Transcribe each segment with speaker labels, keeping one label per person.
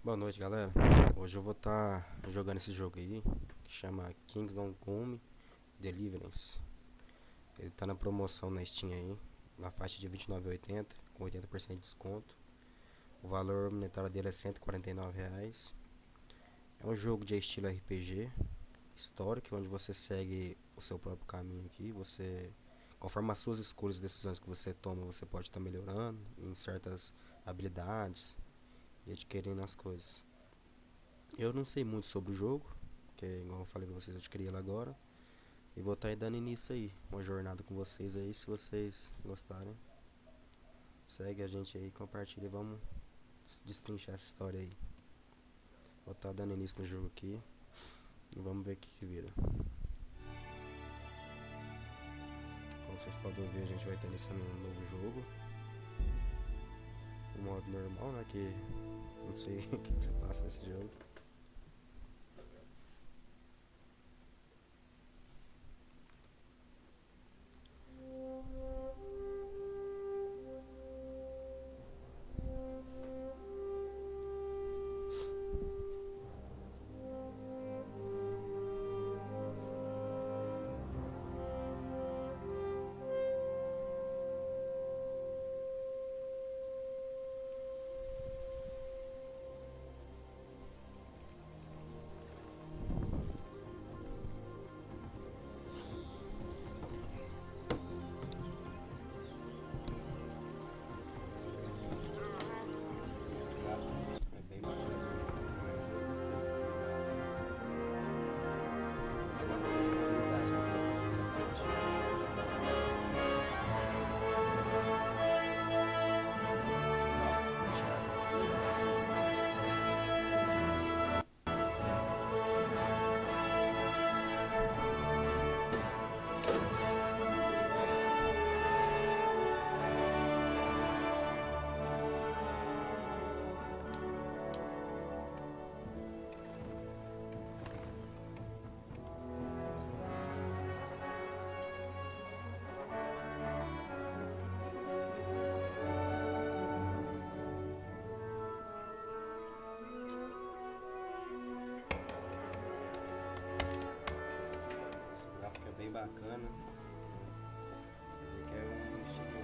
Speaker 1: Boa noite, galera. Hoje eu vou estar jogando esse jogo aí, que chama Kingdom Come Deliverance. Ele tá na promoção na Steam aí, na faixa de R$ 29,80, com 80% de desconto. O valor monetário dele é R$ 149. É um jogo de estilo RPG, histórico, onde você segue o seu próprio caminho aqui. Conforme as suas escolhas e decisões que você toma, você pode estar melhorando em certas habilidades e adquirindo as coisas. Eu não sei muito sobre o jogo, porque igual eu falei pra vocês, eu adquiri ele agora. E vou estar dando início aí, uma jornada com vocês aí, se vocês gostarem. Segue a gente aí, compartilha e vamos destrinchar essa história aí. Vou estar dando início no jogo aqui e vamos ver o que vira. Como vocês podem ver, a gente vai estar iniciando um novo jogo. O modo normal, né, que não sei o que se passa nesse jogo. É bem bacana, mas eu gostei essa habilidade, né, que é esse gráfico é bem bacana. Você vê que é um estilo de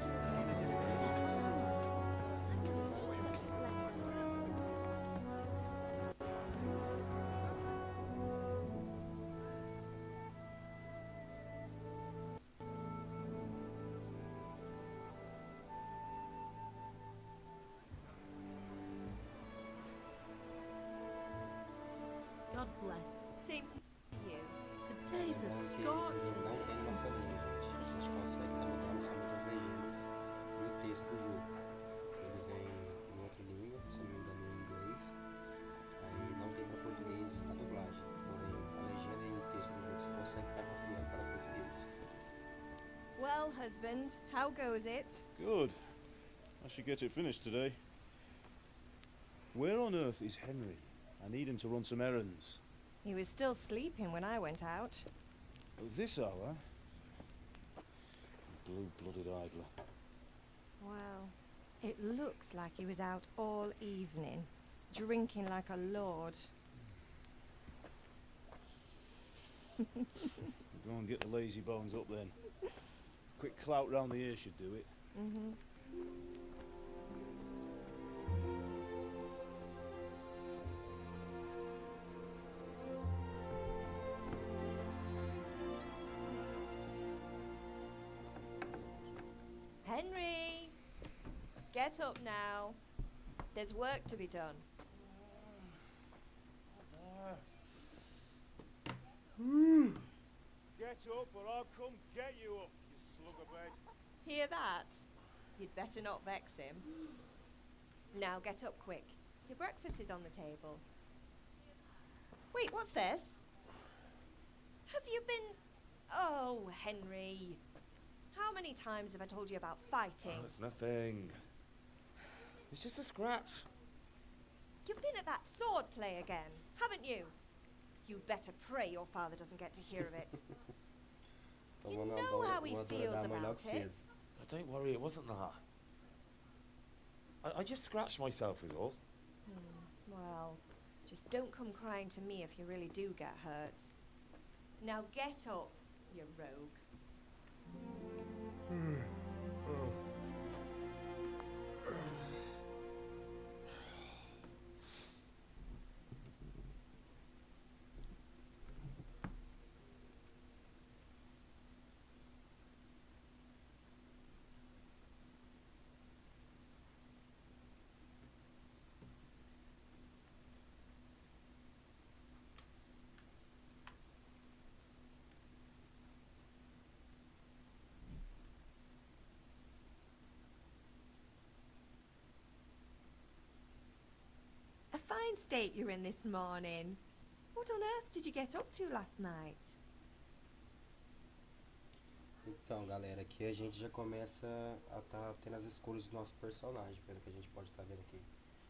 Speaker 2: God bless.
Speaker 3: Same to you.
Speaker 2: Today's a
Speaker 1: esse
Speaker 2: Scotch.
Speaker 1: jogo não tem nossa língua, gente. A gente consegue estar mudando somente as legendas e o texto do jogo. Ele vem em outra língua, se não me engano em inglês. Aí não tem para português a dublagem, porém a legenda e o texto do jogo você consegue estar configurando para português.
Speaker 3: Well, husband, how goes it?
Speaker 4: Good. I should get it finished today. Where on earth is Henry? I need him to run some errands.
Speaker 3: He was still sleeping when I went out.
Speaker 4: At this hour? Blue-blooded idler.
Speaker 3: Well, it looks like he was out all evening, drinking like a lord.
Speaker 4: Go and get the lazy bones up then. Quick clout round the ear should do it.
Speaker 3: Mm-hmm. Henry! Get up now. There's work to be done.
Speaker 4: Get up or I'll come get you up, you slug of bed.
Speaker 3: Hear that? You'd better not vex him. Now get up quick. Your breakfast is on the table. Wait, what's this? Have you been... Oh, Henry. How many times have I told you about fighting?
Speaker 5: Oh, it's nothing. It's just a scratch.
Speaker 3: You've been at that sword play again, haven't you? You'd better pray your father doesn't get to hear of it. You know how he feels about it.
Speaker 5: Oh, don't worry, it wasn't that. I just scratched myself is all.
Speaker 3: Well, just don't come crying to me if you really do get hurt. Now get up, you rogue. A fine state you're in this morning. What on earth did you get up to last night?
Speaker 1: Então, galera, aqui a gente já começa a tá tendo as escolhas do nosso personagem, pelo que a gente pode estar vendo aqui.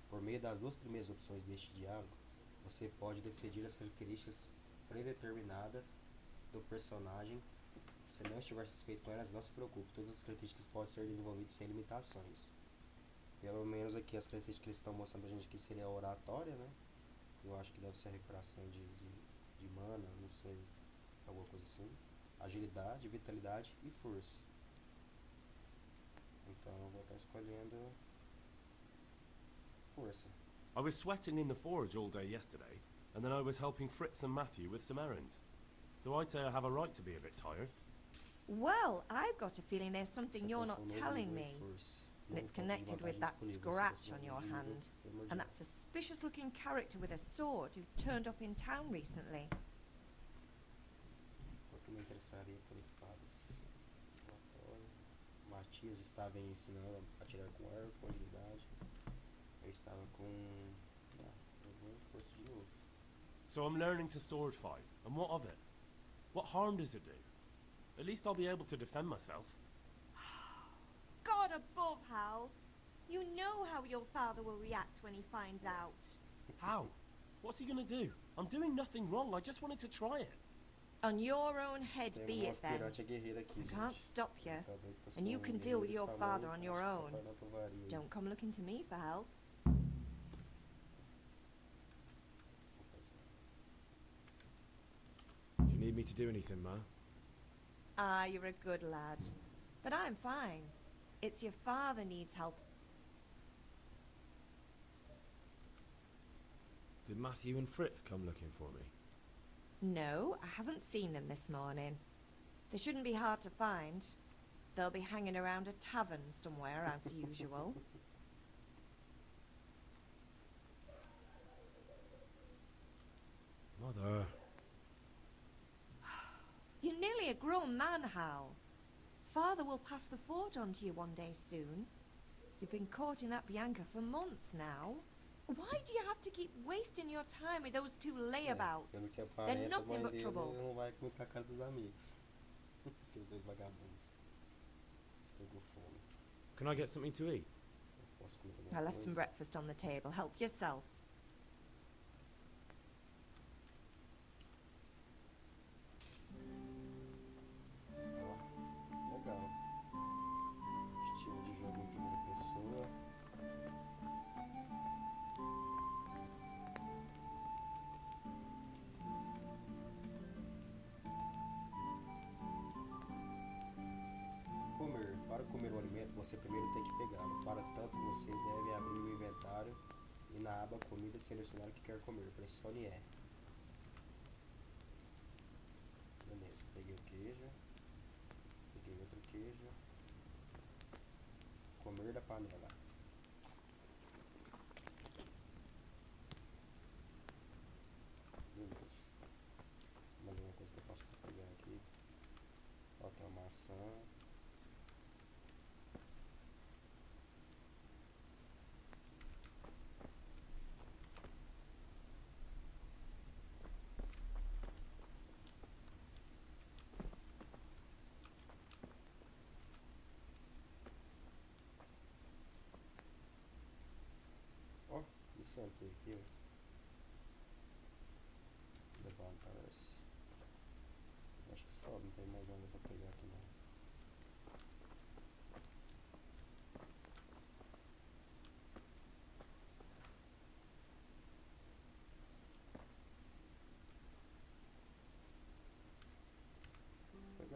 Speaker 1: Por meio das duas primeiras opções deste diálogo, você pode decidir as características predeterminadas do personagem. Se não estiver satisfeito com elas, não se preocupe, todas as características podem ser desenvolvidas sem limitações. Pelo menos aqui as características que eles estão mostrando pra gente aqui seria a oratória, né? Eu acho que deve ser a recuperação de mana, não sei, alguma coisa assim. Agilidade, vitalidade e força. Então eu vou estar escolhendo força.
Speaker 6: I was sweating in the forge all day yesterday, and then I was helping Fritz and Matthew with some errands. So I'd say I have a right to be a bit tired.
Speaker 3: Well, I've got a feeling there's something
Speaker 1: Essa
Speaker 3: you're not
Speaker 1: função não
Speaker 3: telling
Speaker 1: evolui
Speaker 3: me.
Speaker 1: força.
Speaker 3: And it's connected with that scratch on your hand. And that suspicious looking character with a sword who turned up in town recently.
Speaker 1: Porque me interessaria por espadas. Oratória. Matias estava ensinando a atirar com arco, com agilidade. Eu estava com força de novo.
Speaker 6: So I'm learning to sword fight, and what of it? What harm does it do? At least I'll be able to defend myself.
Speaker 3: God above, Hal. You know how your father will react when he finds out.
Speaker 6: How? What's he gonna do? I'm doing nothing wrong, I just wanted to try it.
Speaker 3: On your own head
Speaker 1: Temos
Speaker 3: be it then.
Speaker 1: aspirante a guerreira aqui,
Speaker 3: I can't
Speaker 1: gente.
Speaker 3: stop you.
Speaker 1: Tá doido pra ser
Speaker 3: And you can deal with your
Speaker 1: guerreiro,
Speaker 3: father
Speaker 1: falou,
Speaker 3: on your
Speaker 1: acho que
Speaker 3: own.
Speaker 1: só vai na tovaria aí.
Speaker 3: Don't come looking to me for help.
Speaker 5: Do you need me to do anything, Ma?
Speaker 3: Ah, you're a good lad. But I'm fine. It's your father needs help.
Speaker 5: Did Matthew and Fritz come looking for me?
Speaker 3: No, I haven't seen them this morning. They shouldn't be hard to find. They'll be hanging around a tavern somewhere, as usual.
Speaker 5: Mother.
Speaker 3: You're nearly a grown man, Hal. Father will pass the forge on to you one day soon. You've been courting that Bianca for months now. Why do you have to keep wasting your time with those two layabouts?
Speaker 1: Pelo que
Speaker 3: They're
Speaker 1: aparenta, a
Speaker 3: nothing
Speaker 1: mãe
Speaker 3: but
Speaker 1: dele
Speaker 3: trouble.
Speaker 1: não vai muito com a cara dos amigos. Aqueles dois vagabundos. Estou com fome.
Speaker 5: Can I get something to eat?
Speaker 1: Posso comer
Speaker 3: I
Speaker 1: alguma
Speaker 3: left some
Speaker 1: coisa?
Speaker 3: breakfast on the table. Help yourself.
Speaker 1: Ó, legal. Estilo de jogo em primeira pessoa. Comer. Para comer o alimento, você primeiro tem que pegá-lo. Para tanto, você deve abrir o inventário e na aba comida selecionar o que quer comer. Pressione E. Beleza, peguei o queijo. Peguei outro queijo. Comer da panela. Beleza. Mais alguma coisa que eu posso pegar aqui? Ó, tem uma maçã. Ó, e sempre aqui, ó. Levantar-se. Acho que só, não tem mais nada pra pegar aqui não.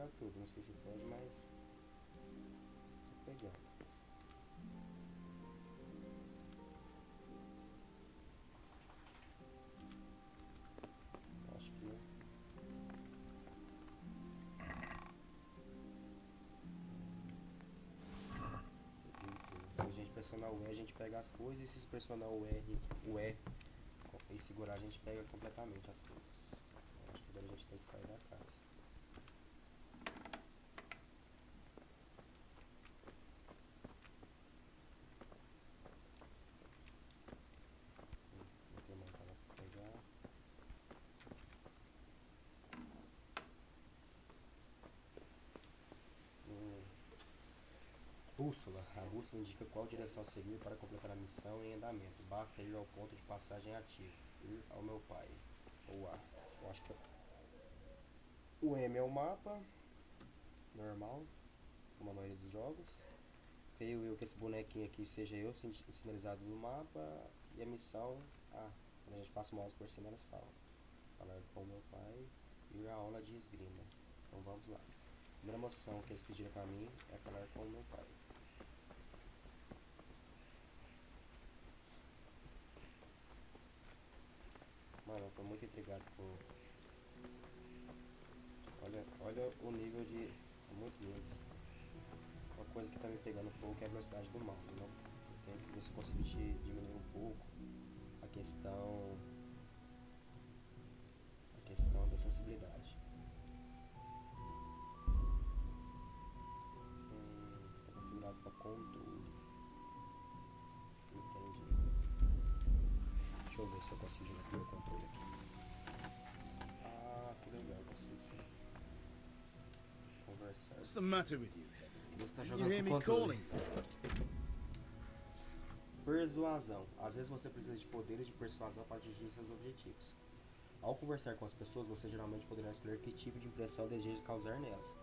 Speaker 1: pegar tudo. Não sei se pode, mas tô pegando. Acho que não. Se a gente pressionar o E, a gente pega as coisas. E se pressionar o R, o E e segurar, a gente pega completamente as coisas. Acho que agora a gente tem que sair da casa. Não tem mais nada pra pegar. Bússola. A bússola indica qual direção seguir para completar a missão em andamento. Basta ir ao ponto de passagem ativo. Ir ao meu pai. Ou A. Eu acho que o M é o mapa. Normal. Como a maioria dos jogos. Creio eu que esse bonequinho aqui seja eu sinalizado no mapa. E a missão A. Quando a gente passa o mouse por cima, elas falam. Falar com o meu pai. Ir à aula de esgrima. Então vamos lá. A primeira moção que eles pediram pra mim é falar com o meu pai. Mano, eu tô muito intrigado com... Olha o nível de... É muito lindo. Uma coisa que tá me pegando um pouco é a velocidade do mouse, né? Eu tenho que ver se eu consigo diminuir um pouco a questão da sensibilidade. Está configurado para controle. Entendi. Deixa eu ver se eu consigo diminuir o controle aqui. Ah, que legal, eu consigo sim. Conversar.
Speaker 4: What's the matter with you?
Speaker 1: Você está
Speaker 4: You
Speaker 1: jogando
Speaker 4: hear
Speaker 1: com
Speaker 4: me
Speaker 1: controle.
Speaker 4: calling?
Speaker 1: Persuasão. Às vezes você precisa de poderes de persuasão para atingir seus objetivos. Ao conversar com as pessoas, você geralmente poderá escolher que tipo de impressão deseja causar nelas.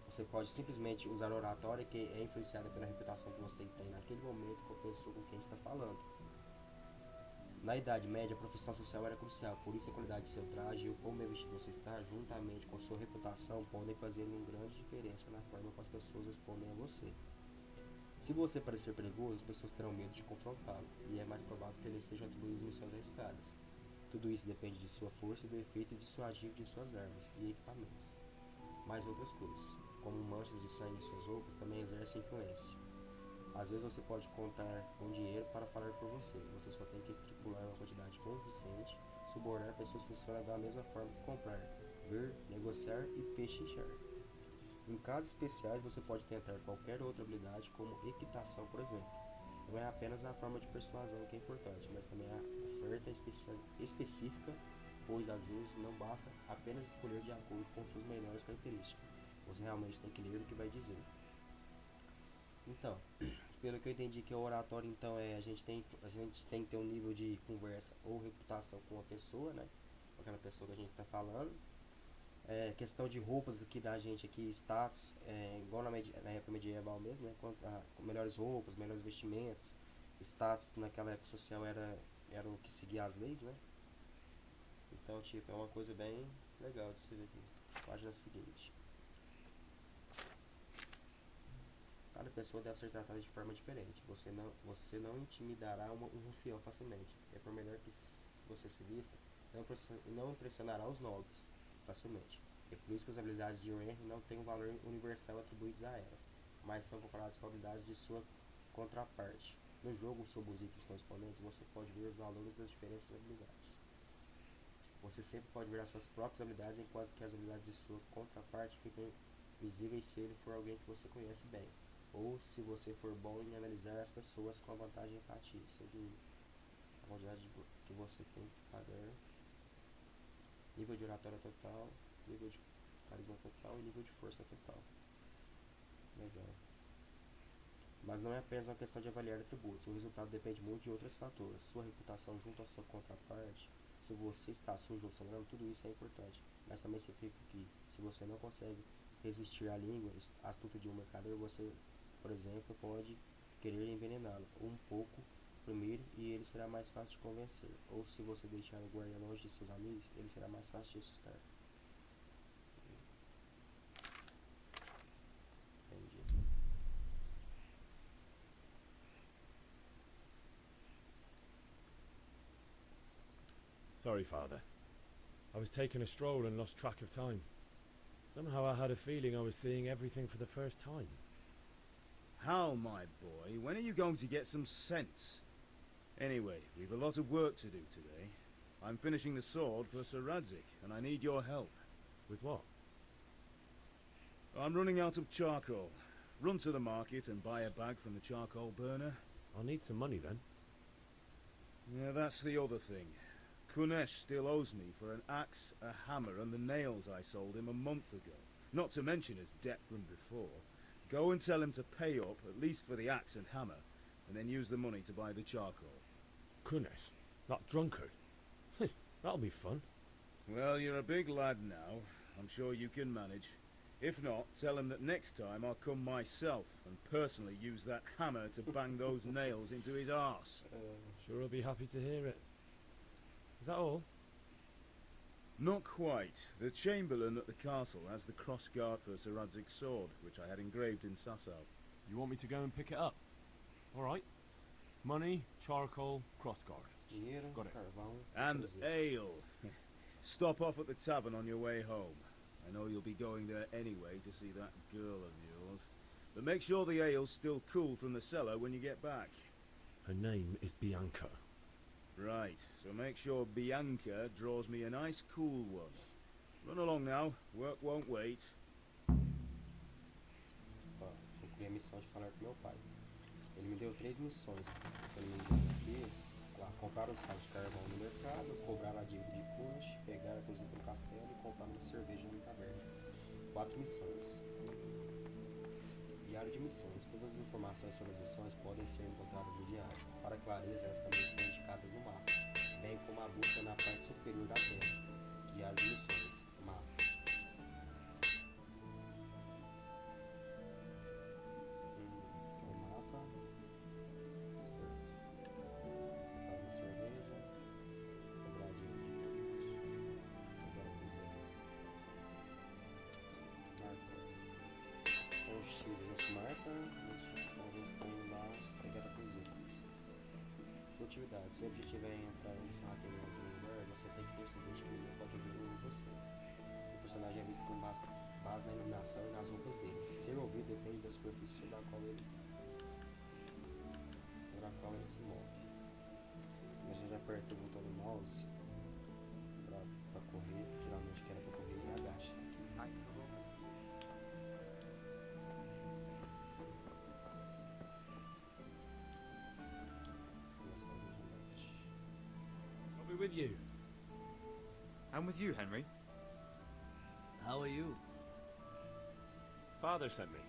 Speaker 1: Você pode simplesmente usar oratória que é influenciada pela reputação que você tem naquele momento com a pessoa com quem está falando. Na Idade Média, a profissão social era crucial, por isso a qualidade de seu traje e o como é vestido você está, juntamente com sua reputação, podem fazer uma grande diferença na forma como as pessoas respondem a você. Se você parecer perigoso, as pessoas terão medo de confrontá-lo, e é mais provável que eles sejam atribuídos missões arriscadas. Tudo isso depende de sua força e do efeito dissuasivo de suas armas e equipamentos. Mais outras coisas, como manchas de sangue em suas roupas, também exercem influência. Às vezes você pode contar com dinheiro para falar por você. Você só tem que estipular uma quantidade convincente. Subornar pessoas funciona da mesma forma que comprar, ver, negociar e pechinchar. Em casos especiais, você pode tentar qualquer outra habilidade, como equitação, por exemplo. Não é apenas a forma de persuasão que é importante, mas também a oferta específica, pois às vezes não basta apenas escolher de acordo com suas melhores características. Você realmente tem que ler o que vai dizer. Então, pelo que eu entendi que o oratório, então, a gente tem que ter um nível de conversa ou reputação com a pessoa, né? Com aquela pessoa que a gente está falando. Questão de roupas aqui da gente aqui, status, igual na época medieval mesmo, né? Com melhores roupas, melhores vestimentos, status naquela época social era o que seguia as leis, né? Então, tipo, é uma coisa bem legal de se ver aqui. Página seguinte. Cada pessoa deve ser tratada de forma diferente. Você não intimidará um rufião facilmente. É por melhor que você se vista, não impressionará os nobres facilmente. É por isso que as habilidades de Henry não têm um valor universal atribuídos a elas, mas são comparadas com as habilidades de sua contraparte. No jogo, sob os itens correspondentes, você pode ver os valores das diferentes habilidades. Você sempre pode ver as suas próprias habilidades, enquanto que as habilidades de sua contraparte ficam visíveis se ele for alguém que você conhece bem, ou se você for bom em analisar as pessoas com a vantagem de empatia. Isso é de a quantidade que você tem que pagar. Nível de oratória total, nível de carisma total e nível de força total. Legal. Mas não é apenas uma questão de avaliar atributos. O resultado depende muito de outros fatores. Sua reputação junto à sua contraparte, se você está sujo ou sangrando, tudo isso é importante. Mas também significa que, se você não consegue resistir à língua astuta de um mercader, você, por exemplo, pode querer envenená-lo um pouco primeiro e ele será mais fácil de convencer. Ou se você deixar o guarda longe de seus amigos, ele será mais fácil de assustar.
Speaker 6: Sorry, Father. I was taking a stroll and lost track of time. Somehow I had a feeling I was seeing everything for the first time.
Speaker 4: How, my boy? When are you going to get some sense? Anyway, we've a lot of work to do today. I'm finishing the sword for Sir Radzik, and I need your help.
Speaker 6: With what?
Speaker 4: I'm running out of charcoal. Run to the market and buy a bag from the charcoal burner.
Speaker 6: I'll need some money then.
Speaker 4: Yeah, that's the other thing. Kunesh still owes me for an axe, a hammer, and the nails I sold him a month ago. Not to mention his debt from before. Go and tell him to pay up, at least for the axe and hammer, and then use the money to buy the charcoal.
Speaker 6: Kunesh? That drunkard? That'll be fun.
Speaker 4: Well, you're a big lad now. I'm sure you can manage. If not, tell him that next time I'll come myself and personally use that hammer to bang those nails into his arse.
Speaker 6: Sure I'll be happy to hear it. Is that all?
Speaker 4: Not quite. The Chamberlain at the castle has the crossguard for Sir Radzig's sword, which I had engraved in Sasau.
Speaker 6: You want me to go and pick it up? Alright. Money, charcoal, crossguard.
Speaker 1: Dinheiro,
Speaker 6: Got it.
Speaker 1: carvão,
Speaker 4: And
Speaker 1: cruzeiro.
Speaker 4: ale. Stop off at the tavern on your way home. I know you'll be going there anyway to see that girl of yours. But make sure the ale's still cool from the cellar when you get back.
Speaker 6: Her name is Bianca.
Speaker 4: Right, so make sure Bianca draws me a nice cool one. Run along now, work won't wait.
Speaker 1: Ó, concluí a missão de falar com meu pai. Ele me deu 3 missões, se eu não me engano aqui. Lá, comprar um saco de carvão no mercado, cobrar a dívida de Kunesh, pegar a cozinha no castelo e comprar uma cerveja na taverna. 4 missões. Diário de missões. Todas as informações sobre as missões podem ser encontradas no diário. Para clareza, elas também são indicadas no mapa, bem como a busca na parte superior da tela. Diário de missões. Mapa. Aqui é o mapa. Certo. Comprar uma cerveja. Cobrar dinheiro de Kunesh. Agora a cozinha. Marca. Com o X a gente marca. Então a gente está indo lá pegar a cozinha. Furtividade. Se o objetivo é entrar em um hacker em algum lugar, você tem que perceber que ele pode ouvir você. O personagem é visto com base na iluminação e nas roupas dele. Ser ouvido depende da superfície sobre a qual ele se move. A gente aperta o botão do mouse para correr, geralmente que era para correr e agacha.
Speaker 6: I'll be with you.
Speaker 5: I'm with you, Henry.
Speaker 7: How are you?
Speaker 6: Father sent me.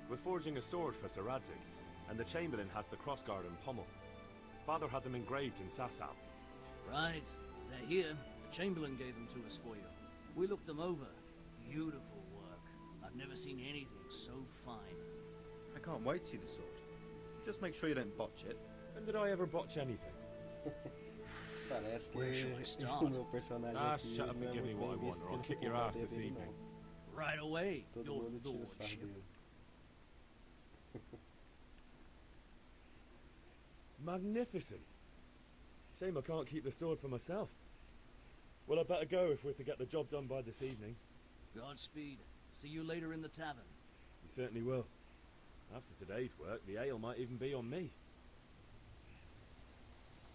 Speaker 6: We're forging a sword for Sir Radzik, and the Chamberlain has the crossguard and pommel. Father had them engraved in Sasau.
Speaker 7: Right. They're here. The Chamberlain gave them to us for you. We looked them over. Beautiful work. I've never seen anything so fine.
Speaker 5: I can't wait to see the sword. Just make sure you don't botch it.
Speaker 6: When did I ever botch anything?
Speaker 1: Parece que
Speaker 7: Where shall I start?
Speaker 1: o meu personagem aqui
Speaker 6: Shut up
Speaker 1: não
Speaker 6: and
Speaker 1: é
Speaker 6: give me
Speaker 1: muito
Speaker 6: what I
Speaker 1: bem
Speaker 6: want,
Speaker 1: visto
Speaker 6: or I'll
Speaker 1: pelo
Speaker 6: kick your
Speaker 1: poder
Speaker 6: ass this
Speaker 1: dele,
Speaker 6: evening.
Speaker 1: não.
Speaker 7: Right away,
Speaker 1: Todo
Speaker 7: your
Speaker 1: mundo tira sarro
Speaker 7: lordship.
Speaker 1: dele.
Speaker 6: Magnificent. Shame I can't keep the sword for myself. Well, I better go if we're to get the job done by this evening.
Speaker 7: Godspeed. See you later in the tavern.
Speaker 6: You certainly will. After today's work, the ale might even be on me.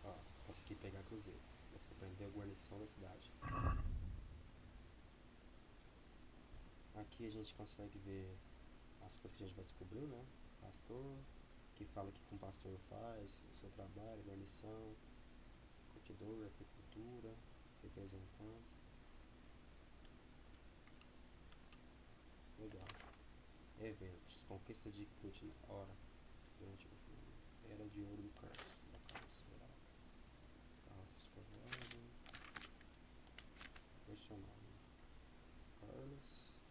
Speaker 1: Ó, consegui pegar a cruzeta. Você prendeu a guarnição da cidade. Aqui a gente consegue ver as coisas que a gente vai descobrir, né? Pastor, que fala que com o pastor faz, o seu trabalho, guarnição, curtidor, apicultura, representante. Legal. Eventos, conquista de Putin, hora, durante o Era de Ouro do Carlos, da Carlos Geral. Carlos Escorrado, personagem, Carlos,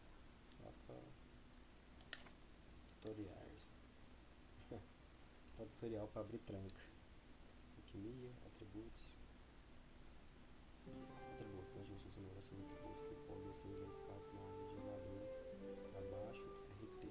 Speaker 1: mapa, tutoriais. Tá tutorial para abrir tranca. Alquimia, atributos. Atributos, a gente ensinou esses atributos que podem ser verificados na área de jogador. Abaixo, RT.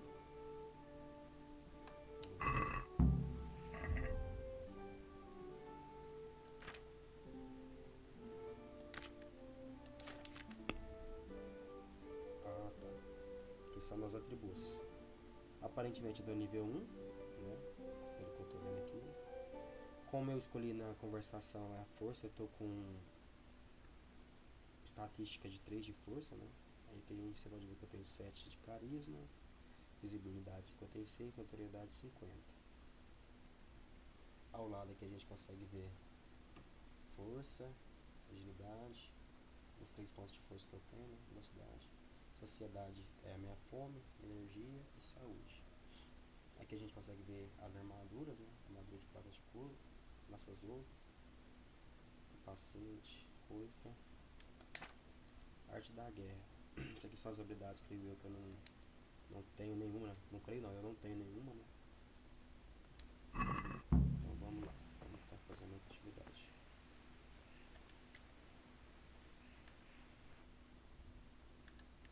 Speaker 1: Esses são meus atributos. Aparentemente eu dou nível 1, né? Pelo que eu tô vendo aqui. Como eu escolhi na conversação a força, eu tô com estatística de 3 de força, né? Aí você pode ver que eu tenho 7 de carisma, visibilidade 56, notoriedade 50. Ao lado aqui a gente consegue ver força, agilidade, os 3 pontos de força que eu tenho, né? Velocidade. Sociedade é a minha fome, energia e saúde. Aqui a gente consegue ver as armaduras, né? Armadura de prata de couro, nossas roupas, capacete, coifa, arte da guerra. Isso aqui são as habilidades que eu não tenho nenhuma, não creio não, eu não tenho nenhuma, né? Então vamos lá, vamos estar fazendo a atividade.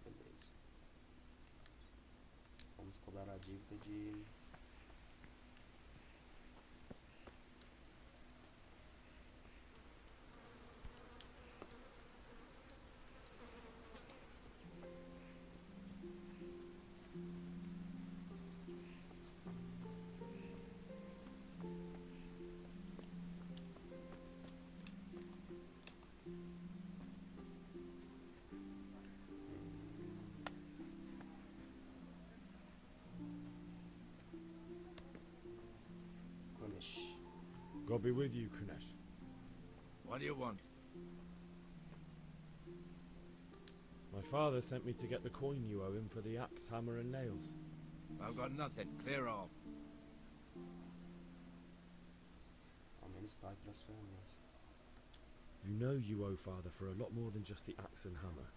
Speaker 1: Beleza. Vamos cobrar a dívida de...
Speaker 4: God be with you, Kunesh.
Speaker 8: What do you want?
Speaker 4: My father sent me to get the coin you owe him for the axe, hammer, and nails.
Speaker 8: I've got nothing. Clear off.
Speaker 1: Ao menos pague pelas ferramentas.
Speaker 4: You know you owe father for a lot more than just the axe and hammer.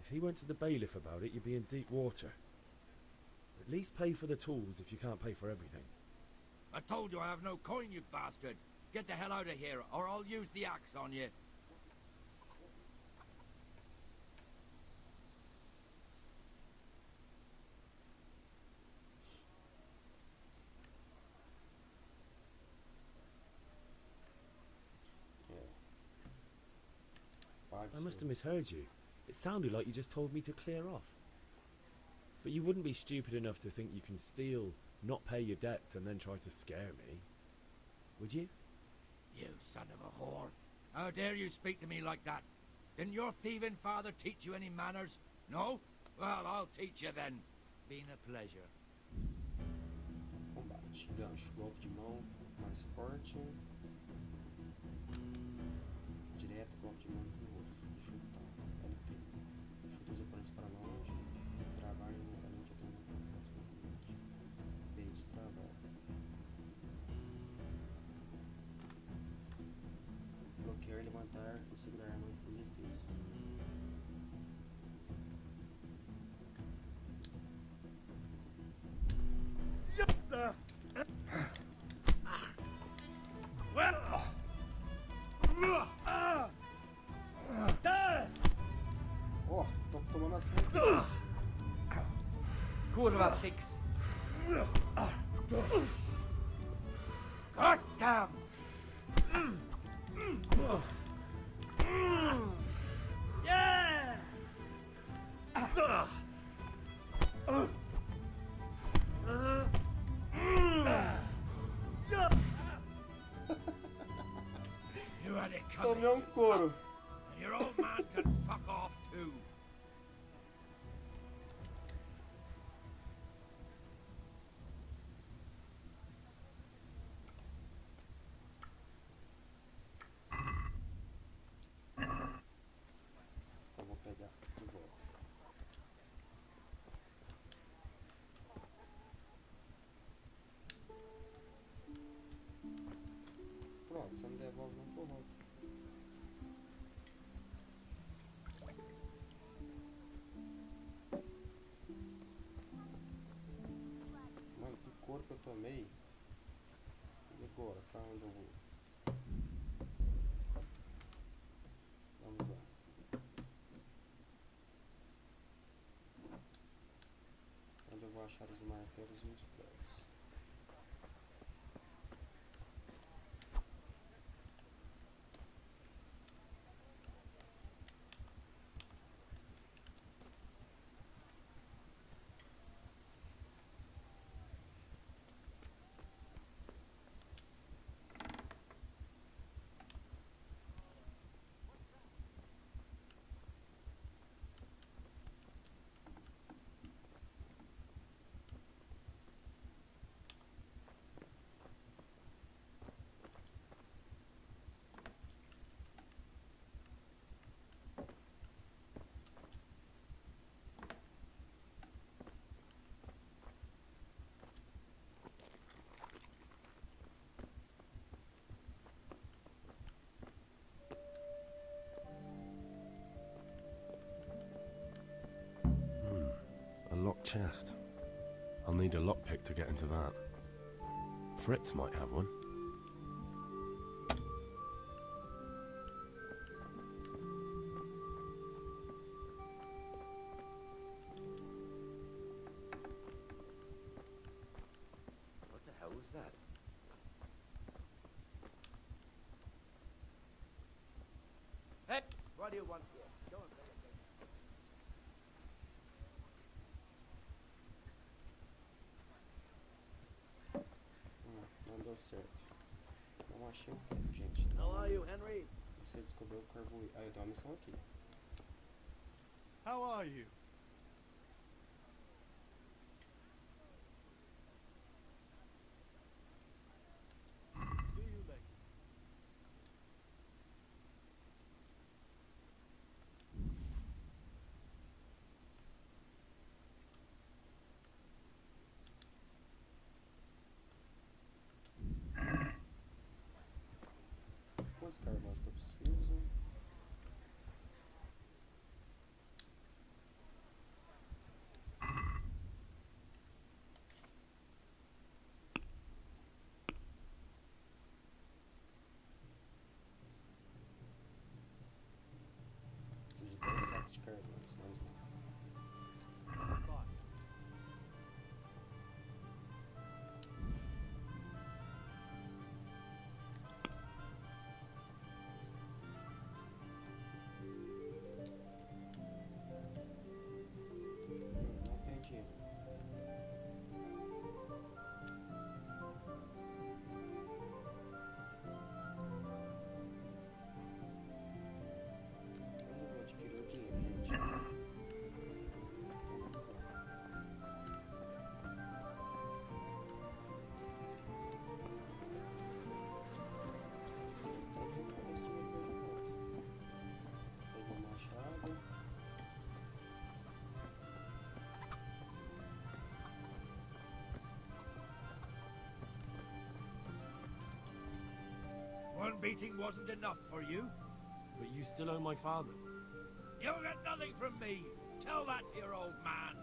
Speaker 4: If he went to the bailiff about it, you'd be in deep water. At least pay for the tools if you can't pay for everything.
Speaker 8: I told you I have no coin, you bastard. Get the hell out of here, or I'll use the axe on you.
Speaker 4: I must have misheard you. It sounded like you just told me to clear off. But you wouldn't be stupid enough to think you can steal, not pay your debts, and then try to scare me, would you?
Speaker 8: You son of a whore. How dare you speak to me like that? Didn't your thieving father teach you any manners? No? Well, I'll teach you then. Been a pleasure.
Speaker 1: Combate, gancho, golpe de mão mais forte. Direto, golpe de mão no rosto. Chutar, LT. Chuta os oponentes para longe. Travar imediatamente até uma próxima movimento. B, destravar. Bloquear, levantar e segurar a arma indefesa. Ó, tô tomando ação aqui.
Speaker 5: Kurva fix.
Speaker 8: God damn!
Speaker 5: Yeah!
Speaker 8: You had it coming.
Speaker 1: Tomei couro.
Speaker 8: And your old man can fuck off too.
Speaker 1: Então vou pegar de volta. Pronto, você não devolve não que eu volto. Mano, que couro que eu tomei. E agora, pra onde eu vou? Vamos lá. Onde eu vou achar os martelos e os pregos?
Speaker 6: chest. I'll need a lockpick to get into that. Fritz might have one.
Speaker 8: What the hell was that? Hey, what do you want here? Go and play a game.
Speaker 1: Não deu certo. Não achei o tempo, gente. Então,
Speaker 7: How are you, Henry?
Speaker 1: você descobriu o corvo. Ah, eu tenho uma missão aqui.
Speaker 4: How are you? See you later.
Speaker 1: Quantos carvões que eu preciso? Preciso de 10 sacos de carvões, mas não. Não tem dinheiro. Eu não vou adquirir o dinheiro, gente. Vamos lá. Tem que pegar esse dinheiro de volta. Pegar o machado.
Speaker 8: One beating wasn't enough for you?
Speaker 6: But you still owe my father.
Speaker 8: You'll get nothing from me. Tell that to your old man.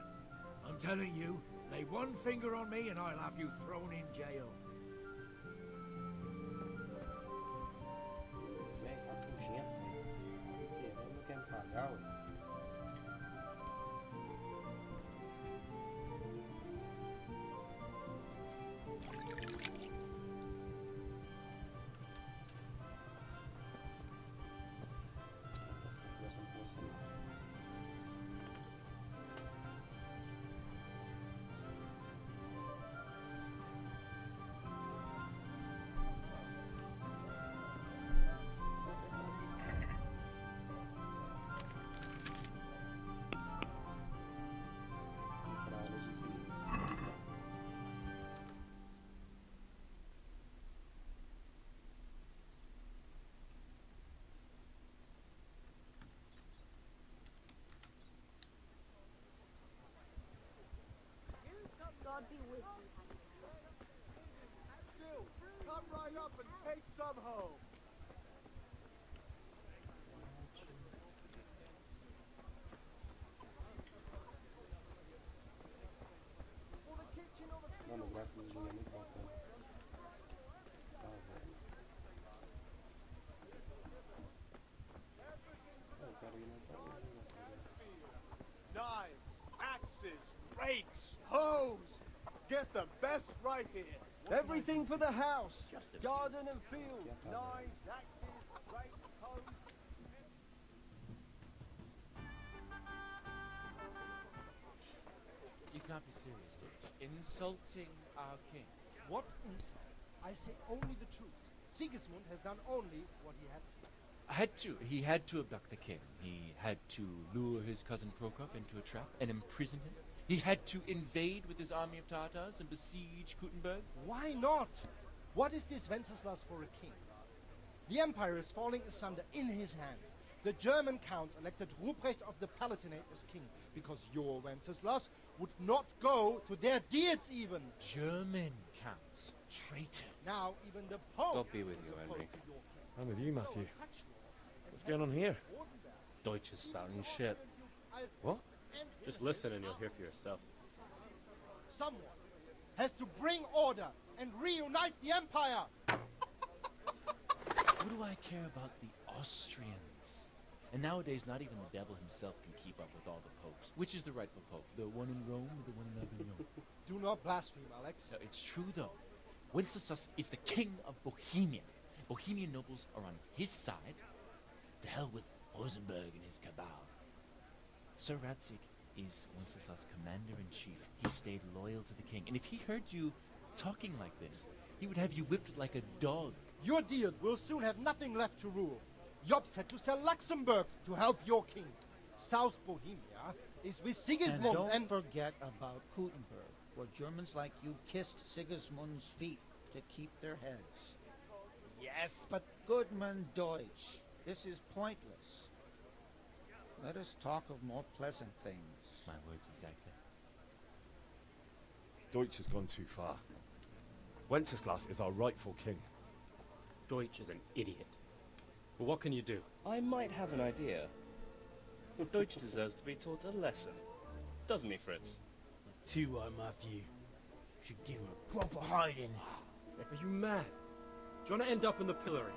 Speaker 8: I'm telling you, lay one finger on me and I'll have you thrown in jail.
Speaker 1: Zé, rabugento, velho. Tá me querendo, não quer me pagar, ué. Vou ficar conversando com você, não. Vou pra área de esgrima. Vamos lá.
Speaker 2: God be with you.
Speaker 4: Still, come right up and take some home.
Speaker 1: Mano, o gráfico do jogo é muito bacana. Tá, velho. Eu quero ir na tua
Speaker 4: Knives, axes, rakes, hoes. Get the best right here.
Speaker 5: Everything for the house. Garden and field.
Speaker 1: aqui.
Speaker 4: Knives, axes, rakes, hoes.
Speaker 9: You can't be serious, Dutch. Insulting our king.
Speaker 10: What insult? I say only the truth. Sigismund has done only what he had to.
Speaker 9: He had to abduct the king. He had to lure his cousin Prokop into a trap and imprison him. He had to invade with his army of Tartars and besiege Gutenberg.
Speaker 10: Why not? What is this Wenceslas for a king? The empire is falling asunder in his hands. The German counts elected Ruprecht of the Palatinate as king because your Wenceslas would not go to their deeds even.
Speaker 9: German counts. Traitor.
Speaker 10: Now even the Pope
Speaker 5: God be with
Speaker 10: is
Speaker 5: you,
Speaker 10: opposed
Speaker 5: Henry.
Speaker 10: to your king.
Speaker 5: I'm with you, Matthew.
Speaker 10: So such lords as
Speaker 5: What's going on here?
Speaker 10: Rosenberg,
Speaker 5: Deutsch is spouting shit.
Speaker 10: Alfred,
Speaker 5: What?
Speaker 10: and
Speaker 11: Just listen and you'll hear for yourself.
Speaker 10: Someone has to bring order and reunite the empire.
Speaker 9: What do I care about the Austrians? And nowadays, not even the devil himself can keep up with all the popes. Which is the rightful pope? The one in Rome or the one in Avignon?
Speaker 10: Do not blaspheme, Alex.
Speaker 9: No, it's true, though. Wenceslas is the king of Bohemia. Bohemian nobles are on his side. To hell with Rosenberg and his cabal. Sir Radzig is Wenceslas' commander-in-chief. He stayed loyal to the king. And if he heard you talking like this, he would have you whipped like a dog.
Speaker 10: Your deal will soon have nothing left to rule. Jobst had to sell Luxembourg to help your king. South Bohemia is with Sigismund
Speaker 11: and don't forget about Gutenberg, where Germans like you kissed Sigismund's feet to keep their heads.
Speaker 10: Yes, but
Speaker 11: Goodman Deutsch, this is pointless. Let us talk of more pleasant things.
Speaker 9: My words exactly.
Speaker 12: Deutsch has gone too far. Wenceslas is our rightful king.
Speaker 13: Deutsch is an idiot. But what can you do? I might have an idea. Deutsch deserves to be taught a lesson. Doesn't he, Fritz?
Speaker 7: Too right, Matthew. Should give him a proper hiding.
Speaker 13: Are you mad? Do you want to end up in the pillory?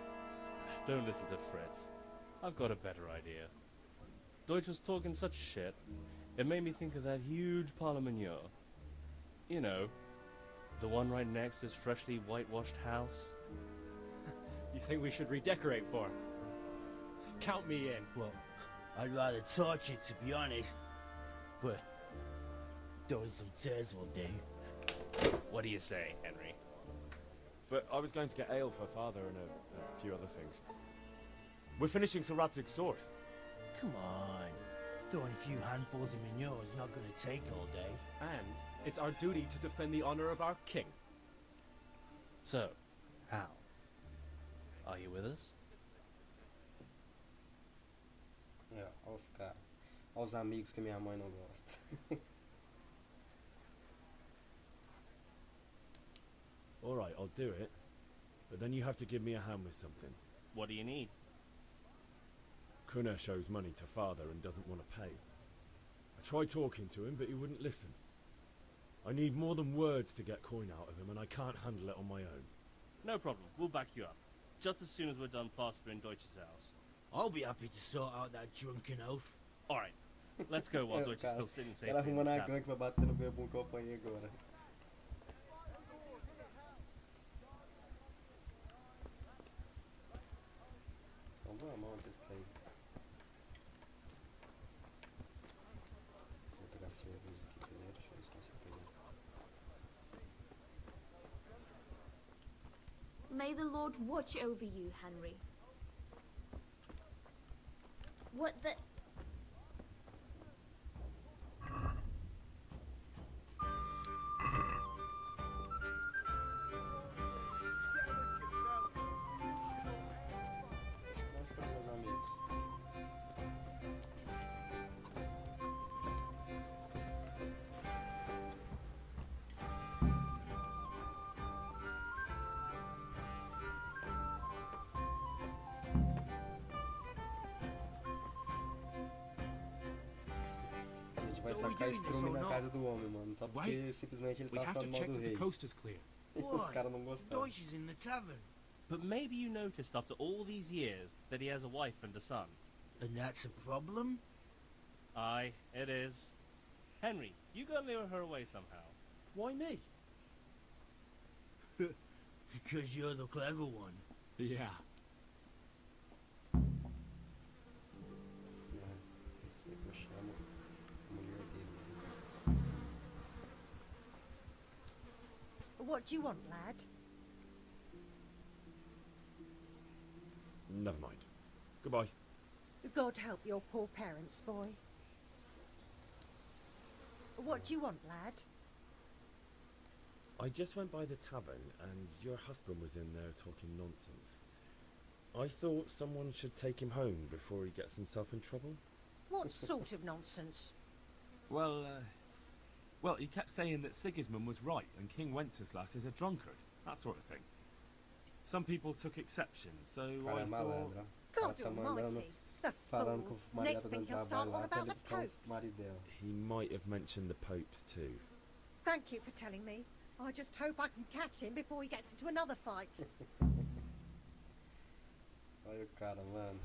Speaker 6: Don't listen to Fritz. I've got a better idea. Deutsch was talking such shit, it made me think of that huge parliament. You know, the one right next to his freshly whitewashed house.
Speaker 13: You think we should redecorate for him? Count me in.
Speaker 7: Well, I'd rather torch it, to be honest. But throwing some turds will do.
Speaker 6: What do you say, Henry?
Speaker 12: But I was going to get ale for father and a few other things. We're finishing Sir Radzig's sword.
Speaker 7: Come on. Throwing a few handfuls of manure is not going to take all day.
Speaker 13: And it's our duty to defend the honor of our king.
Speaker 6: So,
Speaker 7: How?
Speaker 6: are you with us?
Speaker 1: Olha os caras. Olha os amigos que minha mãe não gosta.
Speaker 12: Alright, I'll do it. But then you have to give me a hand with something.
Speaker 6: What do you need?
Speaker 12: Kunesh owes money to father and doesn't want to pay. I tried talking to him, but he wouldn't listen. I need more than words to get coin out of him, and I can't handle it on my own.
Speaker 6: No problem, we'll back you up. Just as soon as we're done plastering Deutsch's house.
Speaker 7: I'll be happy to sort out that drunken oaf.
Speaker 6: Alright, let's go while Deutsch is still sitting safely
Speaker 1: Ela
Speaker 6: in the
Speaker 1: arrumando a
Speaker 6: tavern.
Speaker 1: gangue pra bater no meu bom companheiro agora. Então vamos, onde vocês querem? Vou pegar a cerveja aqui primeiro, deixa eu ver se consigo pegar.
Speaker 2: May the Lord watch over you, Henry. What the...
Speaker 1: Onde foram meus amigos? A gente vai tacar estrume na casa do homem, mano. Só porque simplesmente ele tá falando mal do rei.
Speaker 13: is clear.
Speaker 1: Os caras não gostaram.
Speaker 7: Deutsch is in the tavern.
Speaker 6: But maybe you noticed after all these years that he has a wife and a son.
Speaker 7: And that's a problem?
Speaker 6: Aye, it is. Henry, you go lure her away somehow.
Speaker 13: Why me?
Speaker 7: Because you're the clever one.
Speaker 13: Yeah.
Speaker 1: Esse que eu chamo a mulher dele.
Speaker 3: What do you want, lad?
Speaker 12: Never mind. Goodbye.
Speaker 3: God help your poor parents, boy. What do you want, lad?
Speaker 12: I just went by the tavern and your husband was in there talking nonsense. I thought someone should take him home before he gets himself in trouble.
Speaker 3: What sort of nonsense?
Speaker 13: Well, he kept saying that Sigismund was right and King Wenceslas is a drunkard. That sort of thing. Some people took exception, so
Speaker 1: Cara
Speaker 13: I
Speaker 1: é
Speaker 13: thought...
Speaker 1: malandro. O cara
Speaker 3: God
Speaker 1: tá mandando,
Speaker 3: almighty. The
Speaker 1: falando
Speaker 3: fool.
Speaker 1: com o marido
Speaker 3: Next
Speaker 1: tá
Speaker 3: thing
Speaker 1: dando
Speaker 3: he'll start
Speaker 1: trabalho
Speaker 3: on
Speaker 1: lá pra
Speaker 3: about
Speaker 1: ele
Speaker 3: the
Speaker 1: buscar os
Speaker 3: popes.
Speaker 1: marido dela.
Speaker 12: He might have mentioned the popes too.
Speaker 14: Thank you for telling me. I just hope I can catch him before he gets into another fight.
Speaker 1: Olha o cara, mano.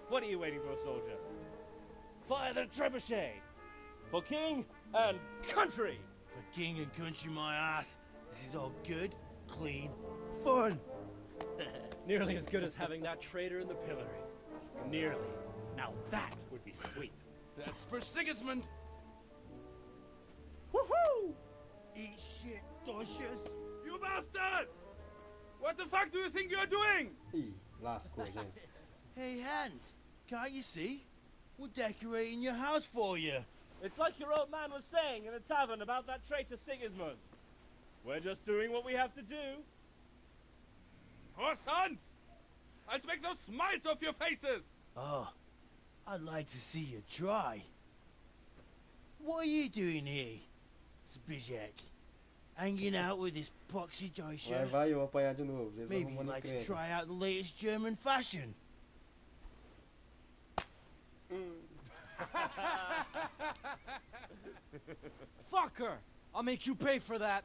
Speaker 6: What are you waiting for, soldier? Fire the trebuchet! For king and country!
Speaker 15: For king and country, my ass. This is all good, clean, fun.
Speaker 13: Nearly as good as having that traitor in the pillory. Nearly. Now that would be sweet.
Speaker 15: That's for Sigismund.
Speaker 8: Woohoo!
Speaker 15: Eat shit, Deutsches.
Speaker 8: You bastards! What the fuck do you think you're doing?
Speaker 1: Ih, lascou, gente.
Speaker 15: Hey, Hans, can't you see? We're decorating your house for you.
Speaker 6: It's like your old man was saying in the tavern about that traitor Sigismund. We're just doing what we have to do.
Speaker 8: Oh, sons! I'll make those smiles off your faces!
Speaker 15: Oh, I'd like to see you try. What are you doing here, Zbigniew? Hanging out with this poxy Deutscher?
Speaker 1: Vai eu apanhar de novo. Eles
Speaker 15: Maybe
Speaker 1: arrumando
Speaker 15: you'd like to
Speaker 1: encrenca.
Speaker 15: try out the latest German fashion.
Speaker 7: Fucker! I'll make you pay for that.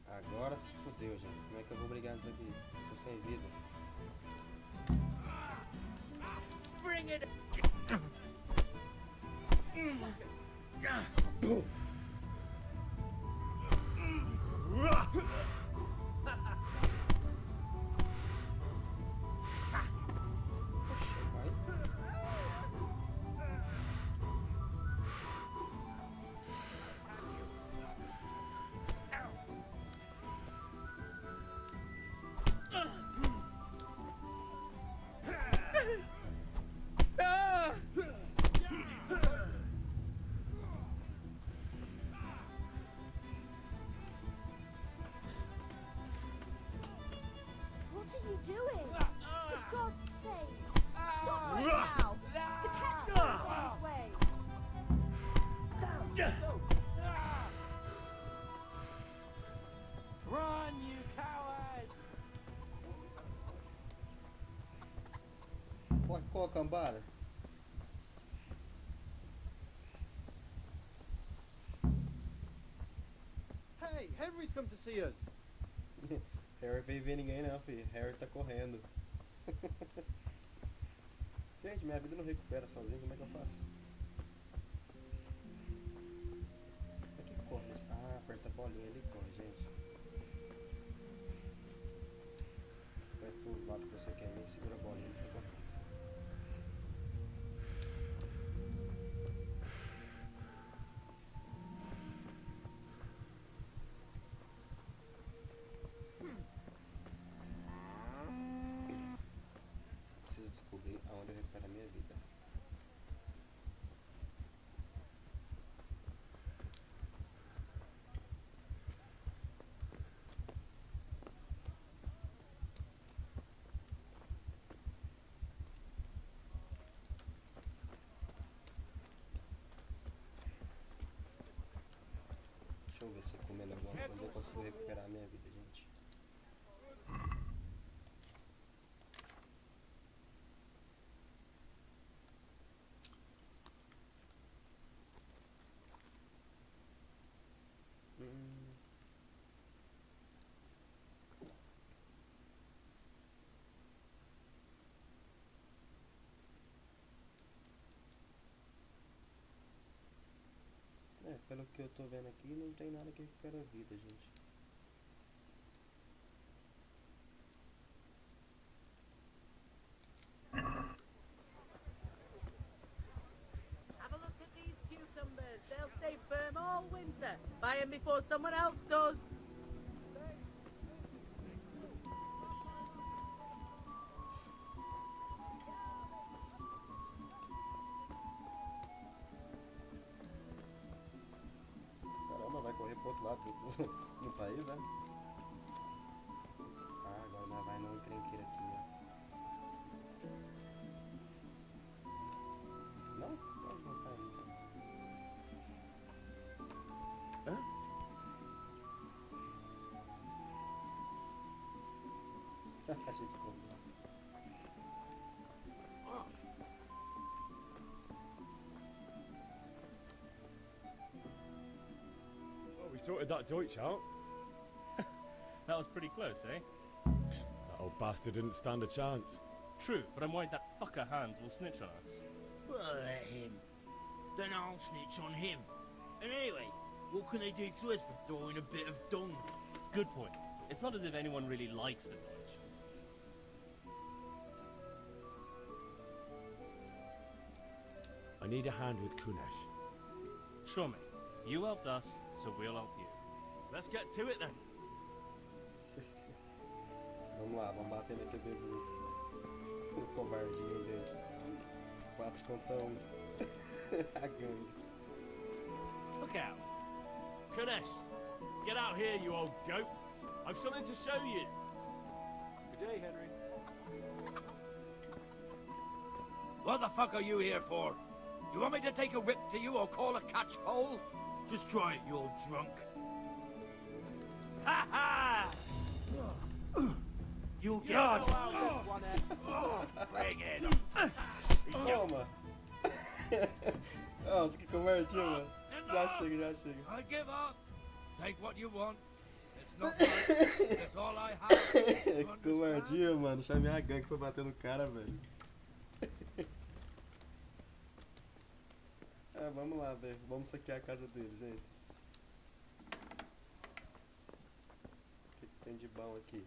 Speaker 1: Agora fodeu, gente. Como é que eu vou brigar nisso aqui? Tô sem vida.
Speaker 8: Bring it!
Speaker 2: What are you doing? For God's sake! Stop right now! The catch is on his way!
Speaker 8: Run, you coward!
Speaker 1: Corre, corre, cambada.
Speaker 10: Hey, Henry's come to see us.
Speaker 1: Harry veio ver ninguém não, filho. Harry tá correndo. Gente, minha vida não recupera sozinho, como é que eu faço? Como é que corre isso? Ah, aperta a bolinha ali e corre, gente. Aperta pro lado que você quer ir, segura a bolinha e sai correndo. Preciso descobrir aonde eu recupero a minha vida. Deixa eu ver se comendo alguma coisa eu consigo recuperar a minha vida, gente. É, pelo que eu tô vendo aqui, não tem nada que recupera a vida, gente.
Speaker 16: Have a look at these cucumbers. They'll stay firm all winter. Buy them before someone else does.
Speaker 1: Caramba, vai correr pro outro lado do país, né? Ah, agora nós vai no encrenqueiro aqui, ó. gente esconde lá.
Speaker 12: Well, we sorted that Deutsch out.
Speaker 6: That was pretty close, eh?
Speaker 12: That old bastard didn't stand a chance.
Speaker 6: True, but I'm worried that fucker Hans will snitch on us.
Speaker 15: Well, let him. Then I'll snitch on him. And anyway, what can they do to us for throwing a bit of dung?
Speaker 6: Good point. It's not as if anyone really likes the Deutsch.
Speaker 12: I need a hand with Kunesh.
Speaker 6: Sure, mate. You helped us, so we'll help you.
Speaker 13: Let's get to it then.
Speaker 1: Vamos lá, vamos bater naquele bebê. Covardinho, gente. 4 contra 1. A gangue.
Speaker 13: Look out. Kadesh, get out here, you old goat. I've something to show you. Good day, Henry.
Speaker 8: What the fuck are you here for? You want me to take a whip to you or call a catch pole? Just try it, you old drunk. Ha ha!
Speaker 15: You'll get
Speaker 8: God.
Speaker 15: this one,
Speaker 8: Bring it.
Speaker 1: Toma! Oh, você que convertiu, mano. Já chega, já chega.
Speaker 8: I give up. Take what you want. It's not mine. That's all I have.
Speaker 1: Que covardia, mano. Chamei a gangue pra bater no cara, velho. Ah, vamos lá, velho. Vamos saquear a casa dele, gente. O que tem de bom aqui?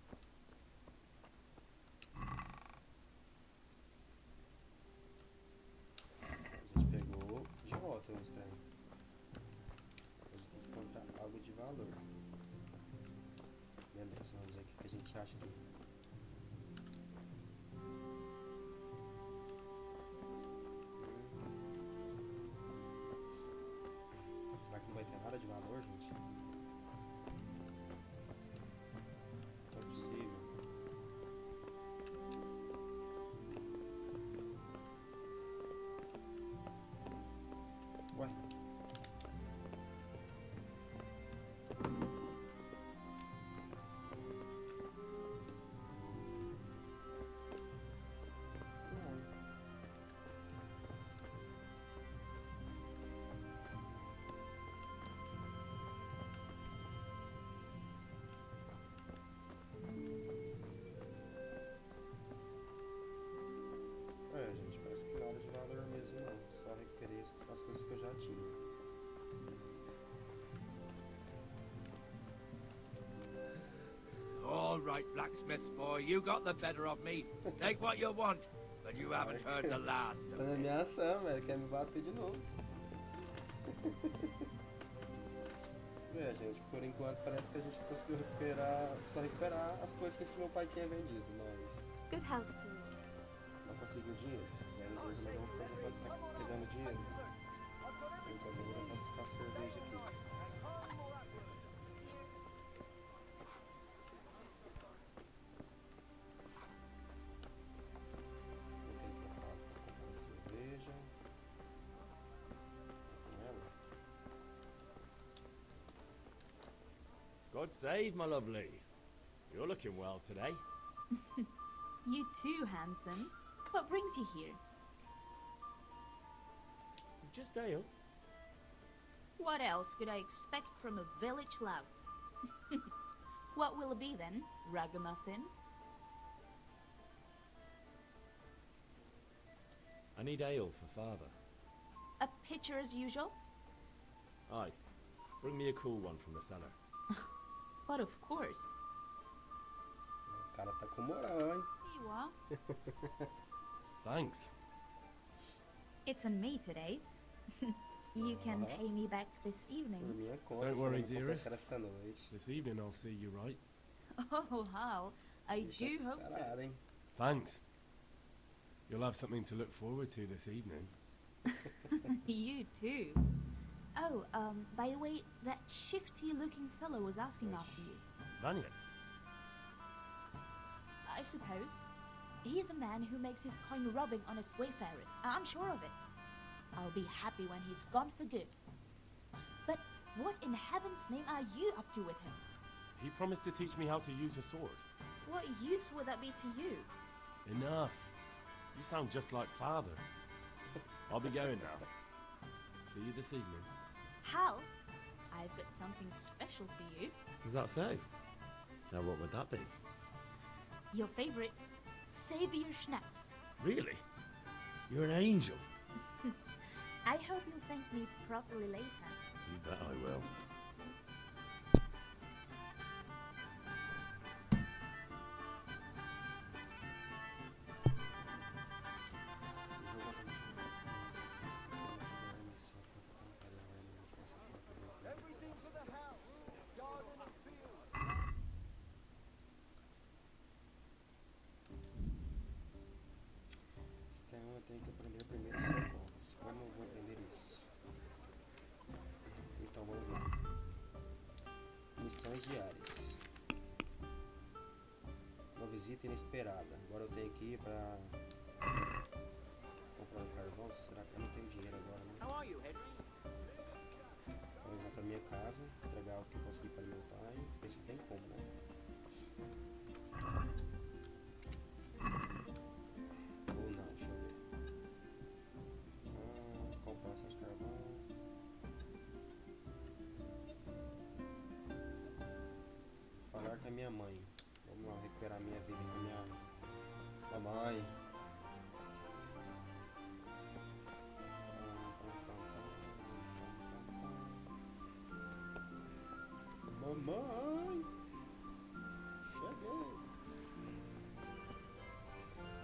Speaker 1: A gente pegou de volta os trem. A gente tem que encontrar algo de valor. Beleza, vamos ver o que a gente acha aqui. Será que não vai ter nada de valor, gente? Não é possível. Ué? Gente, parece que nada de valor mesmo não. Só recuperei as coisas que eu já tinha.
Speaker 8: All right, blacksmith boy, you got the better of me. Take what you want, but you haven't heard the last of
Speaker 1: Tá na
Speaker 8: it.
Speaker 1: minha ação, velho. Quer me bater de novo. Gente, por enquanto parece que a gente conseguiu só recuperar as coisas que esse meu pai tinha vendido, mas
Speaker 2: Good health to you.
Speaker 1: não conseguiu dinheiro. Vamos ver como nós vamos fazer pra tá pegando dinheiro. Enquanto eu vou buscar cerveja aqui. O que é que eu falo pra comprar cerveja? Com ela.
Speaker 12: God save, my lovely. You're looking well today.
Speaker 17: You too, handsome. What brings you here?
Speaker 12: Just ale.
Speaker 17: What else could I expect from a village lout? What will it be then, ragamuffin?
Speaker 12: I need ale for father.
Speaker 17: A pitcher as usual?
Speaker 12: Aye. Bring me a cool one from the cellar.
Speaker 17: But of course.
Speaker 1: O cara tá com moral, hein?
Speaker 17: You are.
Speaker 13: Thanks.
Speaker 17: It's on me today. You can pay me back this
Speaker 1: Por
Speaker 17: evening.
Speaker 1: minha conta,
Speaker 13: Don't
Speaker 1: senão
Speaker 13: worry,
Speaker 1: eu vou
Speaker 13: dearest.
Speaker 1: comprar essa noite.
Speaker 13: This evening I'll see you right.
Speaker 17: Oh, Hal, I
Speaker 1: Deixa
Speaker 17: do hope so.
Speaker 1: parado, hein?
Speaker 13: Thanks. You'll have something to look forward to this evening.
Speaker 17: You too. Oh, by the way, that shifty-looking fellow was asking after you.
Speaker 13: Vanya.
Speaker 17: I suppose. He's a man who makes his coin robbing honest wayfarers. I'm sure of it. I'll be happy when he's gone for good. But what in heaven's name are you up to with him?
Speaker 13: He promised to teach me how to use a sword.
Speaker 17: What use would that be to you?
Speaker 12: Enough. You sound just like father. I'll be going now. See you this evening.
Speaker 17: Hal, I've got something special for you.
Speaker 12: Is that so? Now what would that be?
Speaker 17: Your favorite Savior Schnapps.
Speaker 12: Really? You're an angel.
Speaker 17: I hope you'll thank me properly later.
Speaker 12: You bet I will.
Speaker 10: Everything for the house. Garden and field.
Speaker 1: Então eu tenho que aprender primeiro socorros. Como eu vou aprender isso? Então vamos lá. Missões diárias. Uma visita inesperada. Agora eu tenho que ir pra comprar um carvão. Será que eu não tenho dinheiro agora, né?
Speaker 18: How are you, Henry?
Speaker 1: Então eu vou pra minha casa, entregar o que eu consegui para meu pai. Ver se tem como, né? Ou não, deixa eu ver. Comprar essas carvão. Falar com a minha mãe. Vamos lá, recuperar minha vida com a minha mamãe. Mamãe! Cheguei!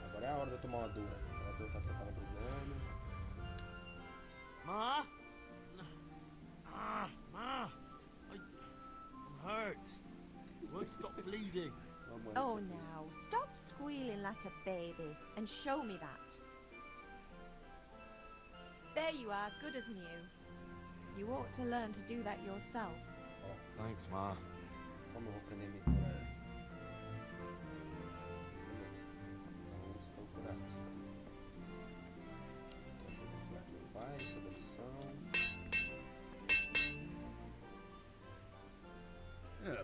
Speaker 1: Agora é a hora de eu tomar uma dura. A dor tá brigando.
Speaker 15: Ma? Ma! I'm hurt. It won't stop bleeding.
Speaker 3: Oh, now, stop squealing like a baby and show me that. There you are, good as new. You ought to learn to do that yourself.
Speaker 12: Thanks, Ma.
Speaker 1: Como eu vou aprender a me curar? Beleza. Então eu estou curado. Então eu vou falar com meu pai sobre a missão.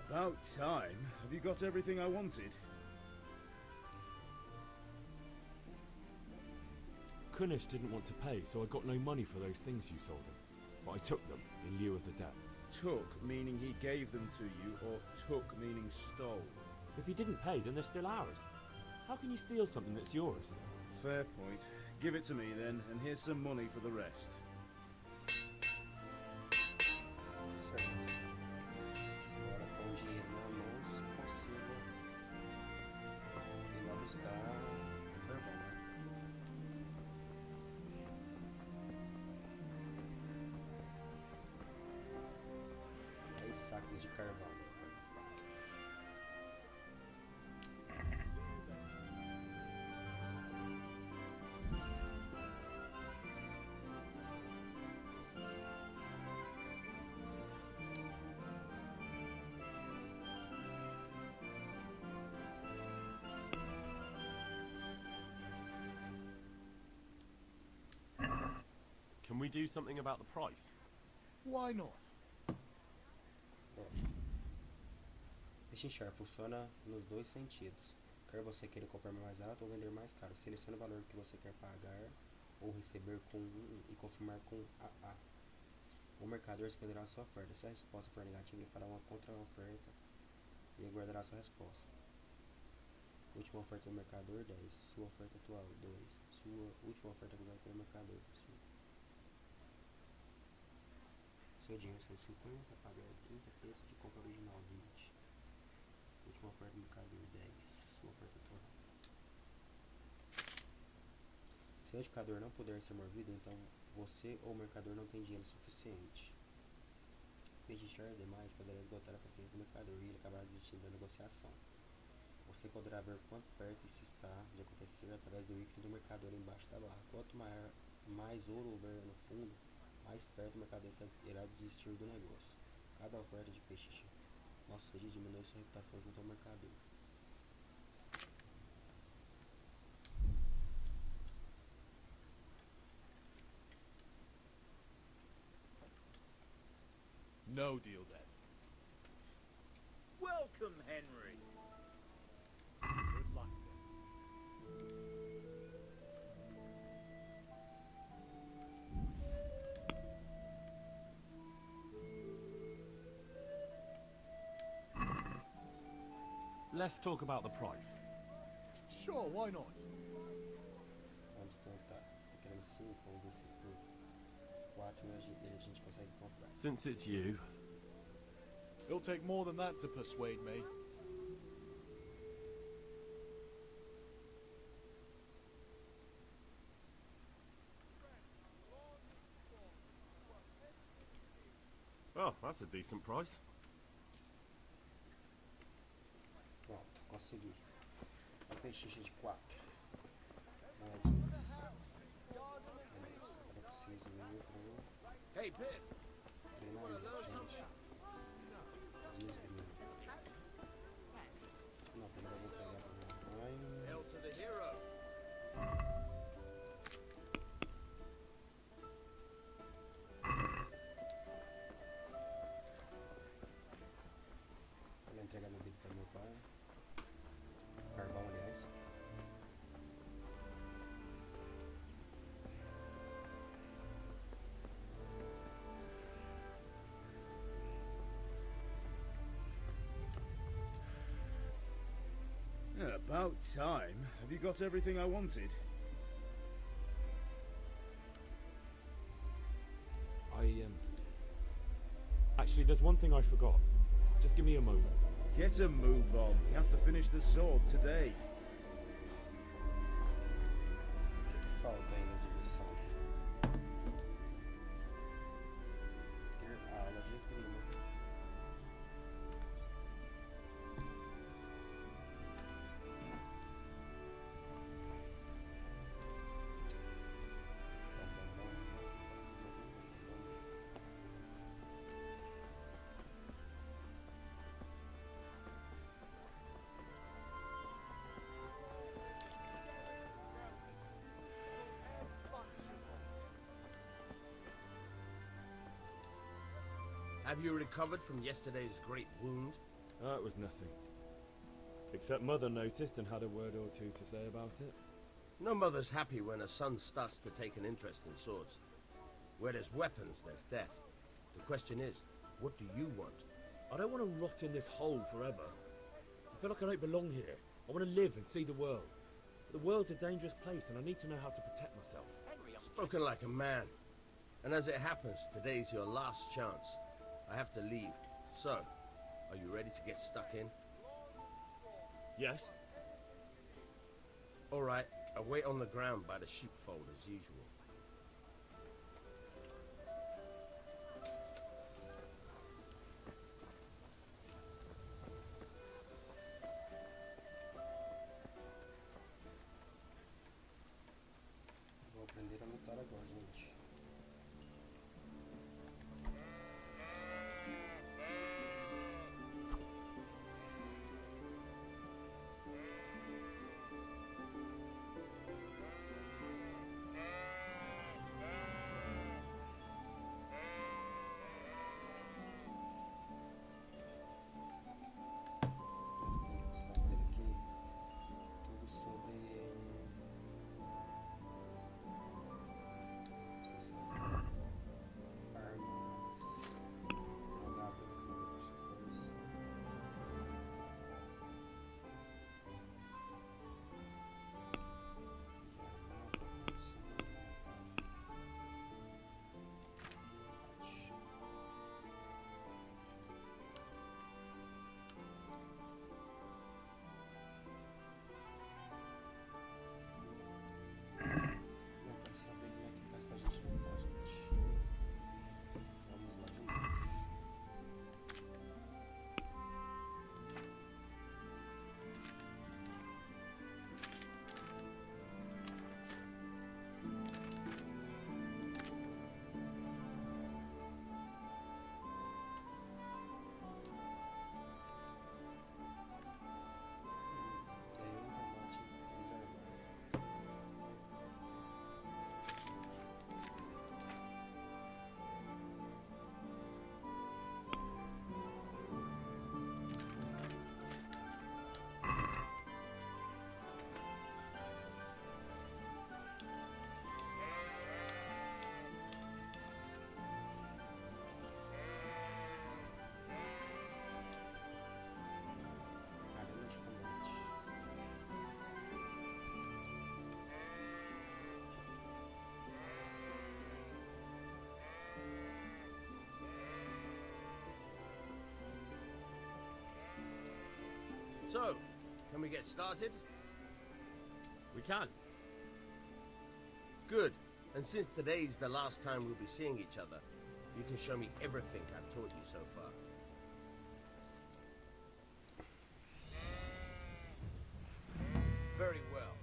Speaker 4: About time. Have you got everything I wanted?
Speaker 12: Kunish didn't want to pay, so I got no money for those things you sold him. But I took them in lieu of the debt.
Speaker 4: Took, meaning he gave them to you, or took, meaning stole?
Speaker 12: If he didn't pay, then they're still ours. How can you steal something that's yours?
Speaker 4: Fair point. Give it to me then, and here's some money for the rest.
Speaker 1: Certo. Agora com o dinheiro na mão, se consigo ir lá buscar carvão, né? 10 sacos de carvão.
Speaker 12: Can we do something about the price?
Speaker 10: Why not?
Speaker 1: Pechinchar funciona nos dois sentidos. Quer você queira comprar mais barato ou vender mais caro. Selecione o valor que você quer pagar ou receber com e confirmar com AA. O mercador responderá a sua oferta. Se a resposta for negativa, ele fará uma contra-oferta e aguardará sua resposta. Última oferta do mercador, 10. Sua oferta atual, 2. Sua última oferta acusada pelo mercador, 5. Seu dinheiro, 150. Pagar 30. Preço de compra original, 20. Última oferta do mercador, 10. Sua oferta atual. Se o indicador não puder ser movido, então você ou o mercador não tem dinheiro suficiente. Pechinchar demais poderá esgotar a paciência do mercador e ele acabará desistindo da negociação. Você poderá ver quanto perto isso está de acontecer através do ícone do mercador embaixo da barra. Quanto mais ouro houver no fundo, mais perto o mercador irá desistir do negócio. Cada oferta de peixe nosso sede diminui sua reputação junto ao mercador.
Speaker 8: No deal then. Welcome, Henry.
Speaker 12: let's talk about the price.
Speaker 18: Sure, why not?
Speaker 1: Vamos tentar. Tô querendo 5, vamos ver se por 4 a gente consegue comprar.
Speaker 12: Since it's you.
Speaker 18: It'll take more than that to persuade me.
Speaker 12: Oh, that's a decent price.
Speaker 1: Pronto, consegui. Uma peixe de 4 moedinhas. Beleza, agora eu preciso ir pro
Speaker 8: Hey, Pip.
Speaker 1: treinamento, gente. Desgrima. Não, primeiro eu vou pegar pro meu banho.
Speaker 8: Hail to the hero.
Speaker 1: Vou entregar meu vídeo para meu pai. Carvão, aliás.
Speaker 4: Yeah, about time. Have you got everything I wanted?
Speaker 12: Actually, there's one thing I forgot. Just give me a moment.
Speaker 4: Get a move on. We have to finish the sword today.
Speaker 1: O que falta aí na direção? Ter aula de esgrima.
Speaker 8: Have you recovered from yesterday's great wound?
Speaker 12: It was nothing. Except Mother noticed and had a word or two to say about it.
Speaker 8: No mother's happy when a son starts to take an interest in swords. Where there's weapons, there's death. The question is, what do you want?
Speaker 12: I don't want to rot in this hole forever. I feel like I don't belong here. I want to live and see the world. But the world's a dangerous place and I need to know how to protect myself.
Speaker 8: Spoken like a man. And as it happens, today's your last chance. I have to leave. So, are you ready to get stuck in?
Speaker 12: Yes.
Speaker 8: All right, I'll wait on the ground by the sheepfold as usual.
Speaker 1: Vou aprender a lutar agora, gente.
Speaker 19: So, can we get started?
Speaker 12: We can.
Speaker 19: Good. And since today's the last time we'll be seeing each other, you can show me everything I've taught you so far. Very well.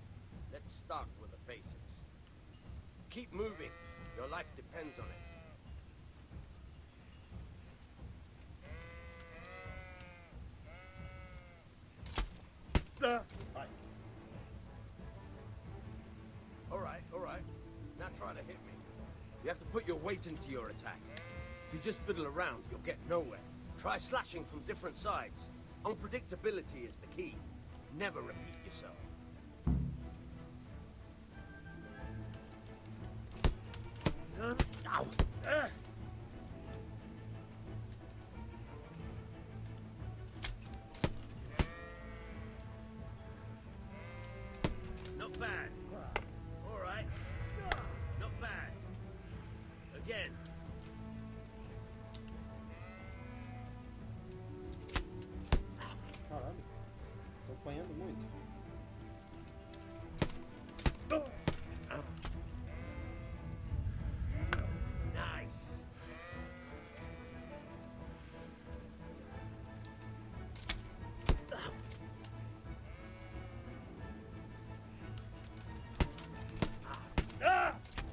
Speaker 19: Let's start with the basics. Keep moving. Your life depends on it. All right. Now try to hit me. You have to put your weight into your attack. If you just fiddle around, you'll get nowhere. Try slashing from different sides. Unpredictability is the key. Never repeat yourself. Ow! Not bad. All right. Not bad. Again.
Speaker 1: Caralho. Tô apanhando muito.
Speaker 19: Nice.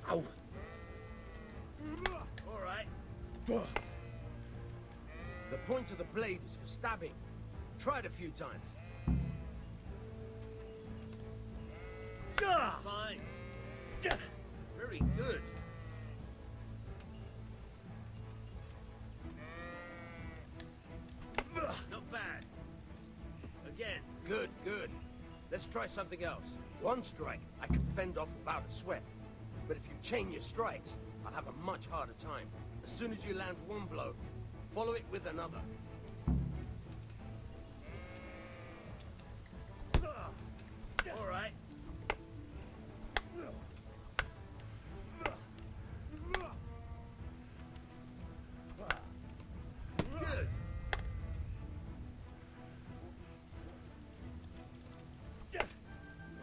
Speaker 19: Ow. All right. The point of the blade is for stabbing. Try it a few times. Fine. Very good. Not bad. Again. Good. Let's try something else. One strike I can fend off without a sweat. But if you chain your strikes, I'll have a much harder time. As soon as you land one blow, follow it with another. All right. Good.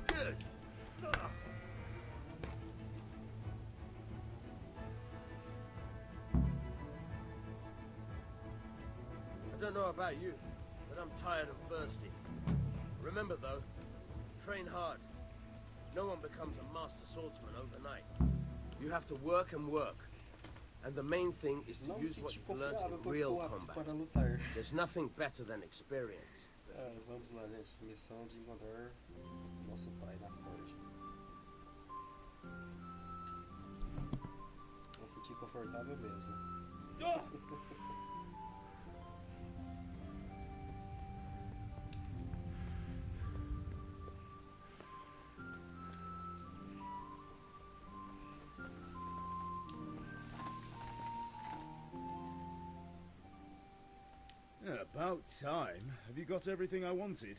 Speaker 19: Good. I don't know about you, but I'm tired of thirsty. Remember though, train hard. No one becomes a master swordsman overnight. You have to work and work. And the main thing is to use what you've learned in real combat. There's nothing better than experience.
Speaker 1: Vamos lá, gente. Missão de encontrar nosso pai na forja. Vou sentir confortável mesmo.
Speaker 4: About time. Have you got everything I wanted?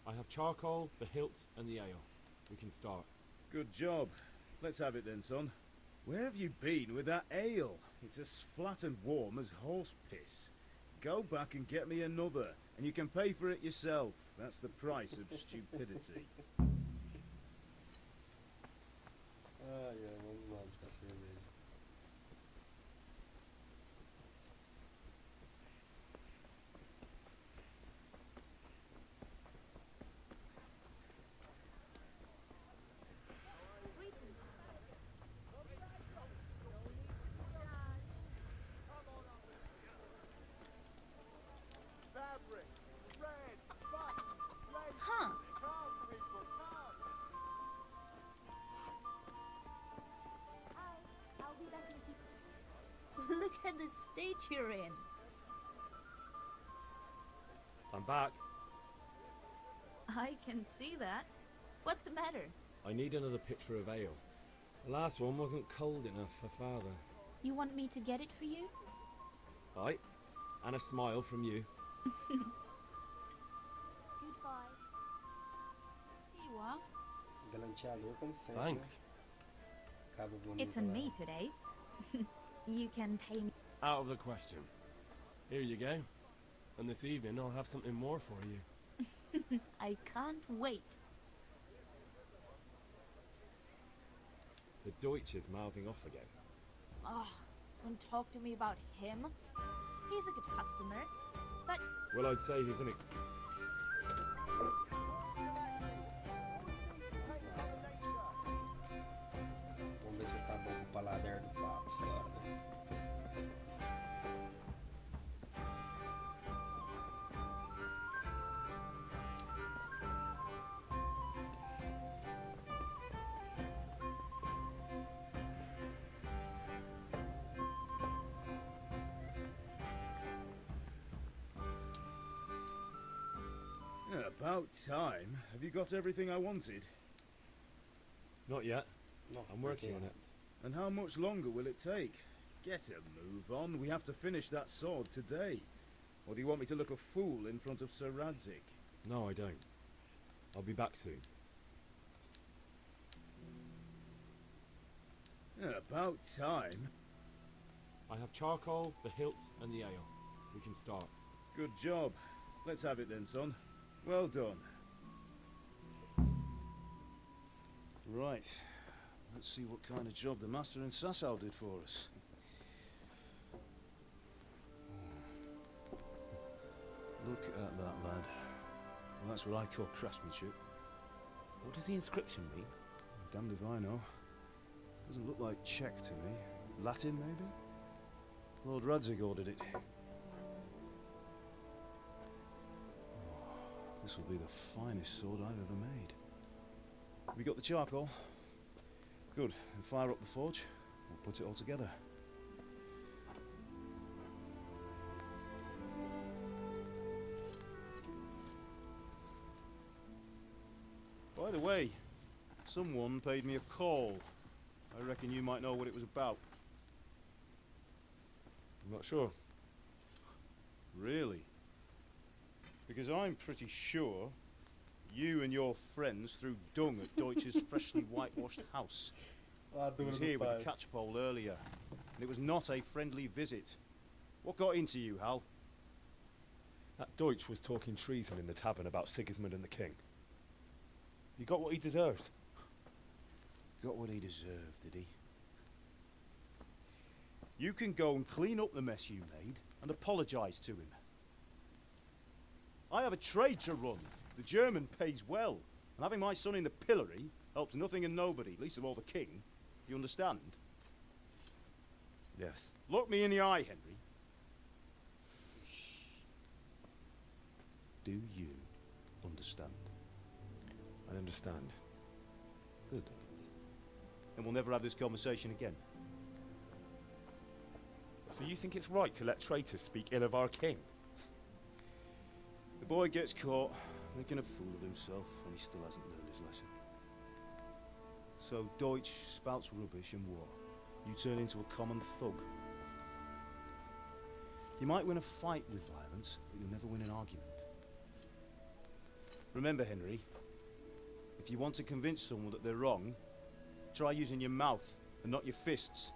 Speaker 12: I have charcoal, the hilt, and the ale. We can start.
Speaker 4: Good job. Let's have it then, son. Where have you been with that ale? It's as flat and warm as horse piss. Go back and get me another, and you can pay for it yourself. That's the price of stupidity.
Speaker 1: Vamos lá buscar cerveja.
Speaker 17: Huh.
Speaker 2: I'll be back in a jiffy.
Speaker 17: Look at the state you're in.
Speaker 12: I'm back.
Speaker 17: I can see that. What's the matter?
Speaker 12: I need another pitcher of ale. The last one wasn't cold enough for father.
Speaker 17: You want me to get it for you?
Speaker 12: Aye. And a smile from you.
Speaker 2: Goodbye.
Speaker 17: Here you are.
Speaker 1: Galanteador como sempre.
Speaker 13: Thanks.
Speaker 1: Cabo bonito
Speaker 17: It's on
Speaker 1: lá.
Speaker 17: me today. You can pay me.
Speaker 13: Out of the question. Here you go.
Speaker 12: And this evening I'll have something more for you.
Speaker 17: I can't wait.
Speaker 12: The Deutsch is mouthing off again.
Speaker 17: Oh, don't talk to me about him. He's a good customer, but...
Speaker 12: Well, I'd say he's an...
Speaker 1: Vamos ver se tá bom pro paladar do papo essa hora, né?
Speaker 4: Yeah, about time. Have you got everything I wanted?
Speaker 12: Not yet.
Speaker 1: No,
Speaker 12: I'm working on it.
Speaker 4: And how much longer will it take? Get a move on. We have to finish that sword today. Or do you want me to look a fool in front of Sir Radzik?
Speaker 12: No, I don't. I'll be back soon.
Speaker 4: Yeah, about time.
Speaker 12: I have charcoal, the hilt, and the ale. We can start.
Speaker 4: Good job. Let's have it then, son. Well done. Right. Let's see what kind of job the master in Sasau did for us. Look at that, lad. Well, that's what I call craftsmanship.
Speaker 12: What does the inscription mean?
Speaker 4: Damned if I know. Doesn't look like Czech to me. Latin, maybe? Lord Radzik ordered it. This will be the finest sword I've ever made. Have you got the charcoal? Good. Then fire up the forge. We'll put it all together. By the way, someone paid me a call. I reckon you might know what it was about.
Speaker 12: I'm not sure.
Speaker 4: Really? Because I'm pretty sure you and your friends threw dung at Deutsch's freshly whitewashed house. He was here with a catchpole earlier, and it was not a friendly visit. What got into you, Hal?
Speaker 12: That Deutsch was talking treason in the tavern about Sigismund and the king. He got what he deserved.
Speaker 4: Got what he deserved, did he? You can go and clean up the mess you made and apologise to him. I have a trade to run. The German pays well, and having my son in the pillory helps nothing and nobody, least of all the king. You understand?
Speaker 12: Yes.
Speaker 4: Look me in the eye, Henry. Do you understand?
Speaker 12: I understand.
Speaker 4: Good. And we'll never have this conversation again.
Speaker 12: So you think it's right to let traitors speak ill of our king?
Speaker 4: The boy gets caught making a fool of himself, and he still hasn't learned his lesson. So Deutsch spouts rubbish and war. You turn into a common thug. You might win a fight with violence, but you'll never win an argument. Remember, Henry, if you want to convince someone that they're wrong, try using your mouth and not your fists.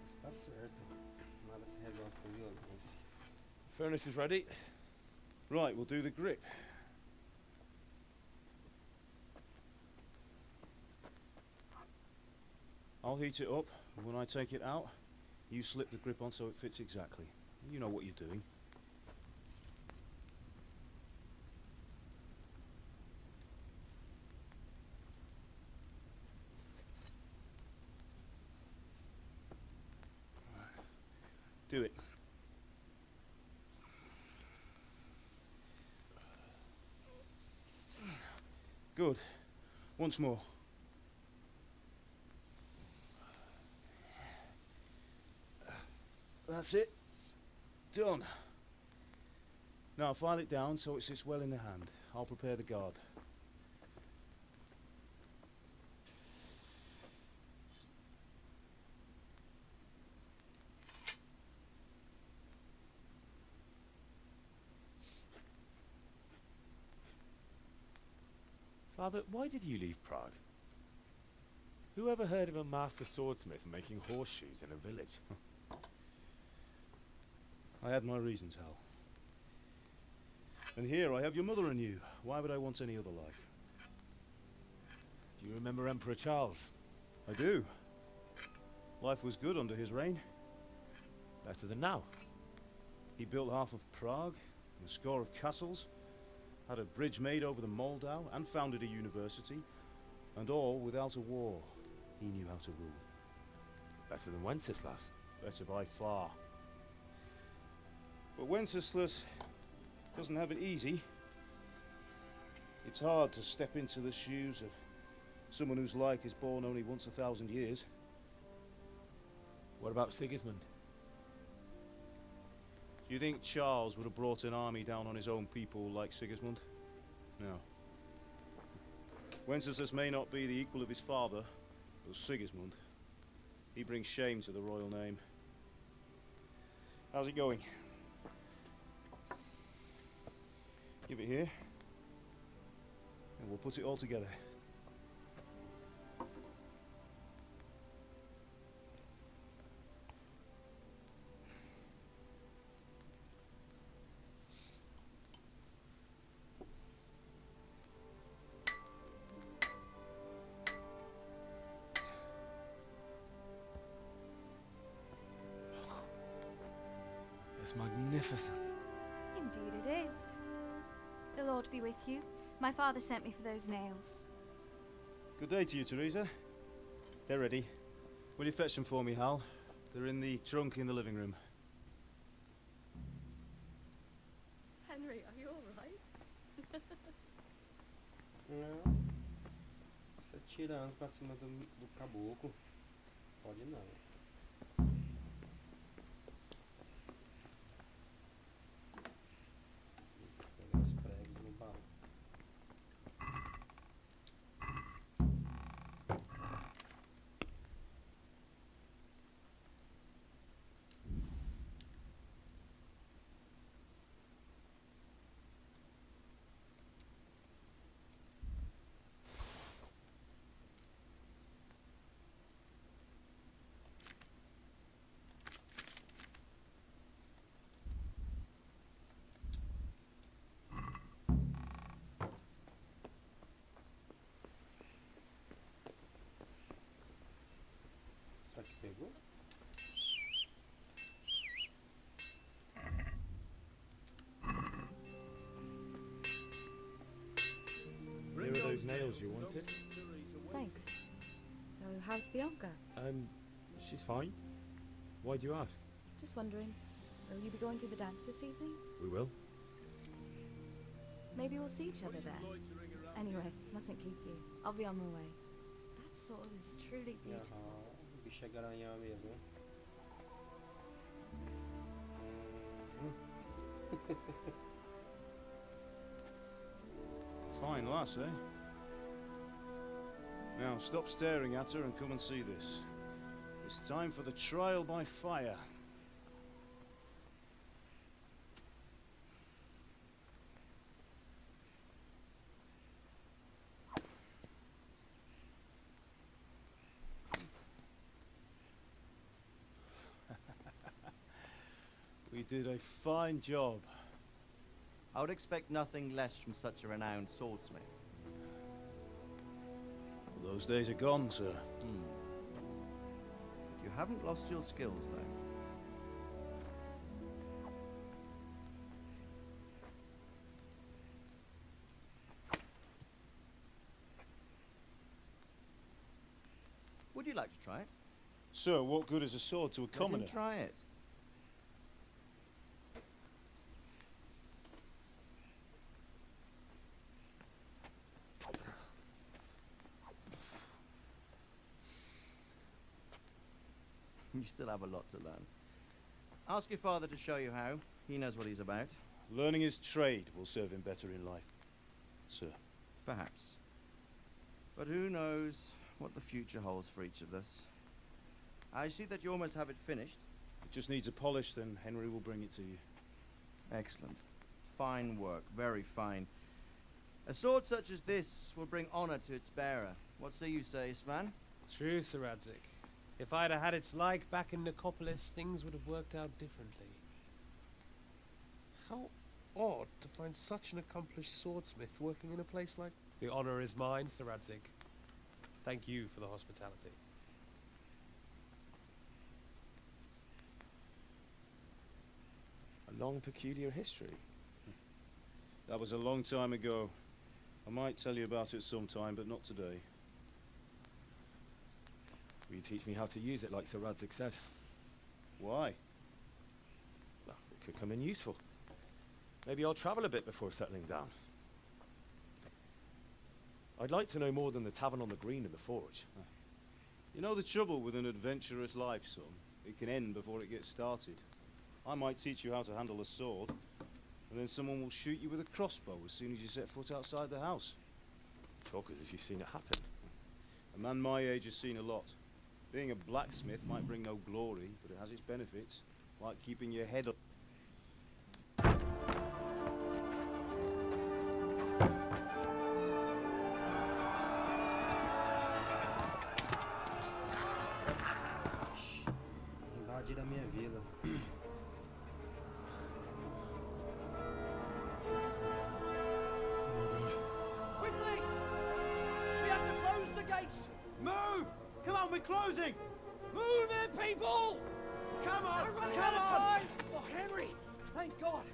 Speaker 1: Está certo. Nada se resolve com violência.
Speaker 12: Furnace is ready.
Speaker 4: Right, we'll do the grip. I'll heat it up, and when I take it out, you slip the grip on so it fits exactly. You know what you're doing. Do it. Good. Once more. That's it. Done. Now file it down so it sits well in the hand. I'll prepare the guard.
Speaker 12: Father, why did you leave Prague? Who ever heard of a master swordsmith making horseshoes in a village?
Speaker 4: I had my reasons, Hal. And here I have your mother and you. Why would I want any other life?
Speaker 12: Do you remember Emperor Charles?
Speaker 4: I do. Life was good under his reign.
Speaker 12: Better than now.
Speaker 4: He built half of Prague, and a score of castles, had a bridge made over the Moldau, and founded a university, and all without a war. He knew how to rule.
Speaker 12: Better than Wenceslas.
Speaker 4: Better by far. But Wenceslas doesn't have it easy. It's hard to step into the shoes of someone whose like is born only once 1,000 years.
Speaker 12: What about Sigismund?
Speaker 4: Do you think Charles would have brought an army down on his own people like Sigismund? No. Wenceslas may not be the equal of his father, but Sigismund, he brings shame to the royal name. How's it going? Give it here, and we'll put it all together.
Speaker 12: It's magnificent.
Speaker 20: Indeed it is. The Lord be with you. My father sent me for those nails.
Speaker 4: Good day to you, Teresa. They're ready. Will you fetch them for me, Hal? They're in the trunk in the living room.
Speaker 14: Henry, are you alright?
Speaker 1: Não. Você tirando pra cima do caboclo. Pode não. Pegar os pregos no baú. Será que pegou?
Speaker 12: Here are those nails you wanted.
Speaker 21: Thanks. So, how's Bianca?
Speaker 12: She's fine. Why do you ask?
Speaker 21: Just wondering, will you be going to the dance this evening?
Speaker 12: We will.
Speaker 21: Maybe we'll see each other there. Anyway, mustn't keep you. I'll be on my way. That sword is truly beautiful.
Speaker 1: Aham, o bicho é garanhão mesmo, hein?
Speaker 4: Fine lass, eh? Now, stop staring at her and come and see this. It's time for the trial by fire. We did a fine job.
Speaker 22: I would expect nothing less from such a renowned swordsmith.
Speaker 4: Those days are gone, sir.
Speaker 22: You haven't lost your skills, though. Would you like to try it?
Speaker 4: Sir, what good is a sword to a commoner?
Speaker 22: Let him try it. You still have a lot to learn. Ask your father to show you how. He knows what he's about.
Speaker 4: Learning his trade will serve him better in life, sir.
Speaker 22: Perhaps. But who knows what the future holds for each of us. I see that you almost have it finished.
Speaker 4: It just needs a polish, then Henry will bring it to you.
Speaker 22: Excellent. Fine work, very fine. A sword such as this will bring honor to its bearer. What say you, Sven?
Speaker 5: True, Sir Radzik. If I'd have had its like back in Nicopolis, things would have worked out differently. How odd to find such an accomplished swordsmith working in a place like... The honor is mine, Sir Radzik. Thank you for the hospitality.
Speaker 4: A long, peculiar history. That was a long time ago. I might tell you about it sometime, but not today.
Speaker 12: Will you teach me how to use it like Sir Radzik said?
Speaker 4: Why?
Speaker 12: Well, it could come in useful. Maybe I'll travel a bit before settling down. I'd like to know more than the tavern on the green and the forge.
Speaker 4: You know the trouble with an adventurous life, son? It can end before it gets started. I might teach you how to handle a sword, and then someone will shoot you with a crossbow as soon as you set foot outside the house.
Speaker 12: Talk as if you've seen it happen.
Speaker 4: A man my age has seen a lot. Being a blacksmith might bring no glory, but it has its benefits, like keeping your head up.
Speaker 1: Invadir a minha vila.
Speaker 11: Quickly! We have to close the gates!
Speaker 15: Move! Come on, we're closing!
Speaker 11: Move it, people!
Speaker 15: Come on!
Speaker 11: We're running
Speaker 15: Come
Speaker 11: out of
Speaker 15: on!
Speaker 11: time! Oh, Henry! Thank God!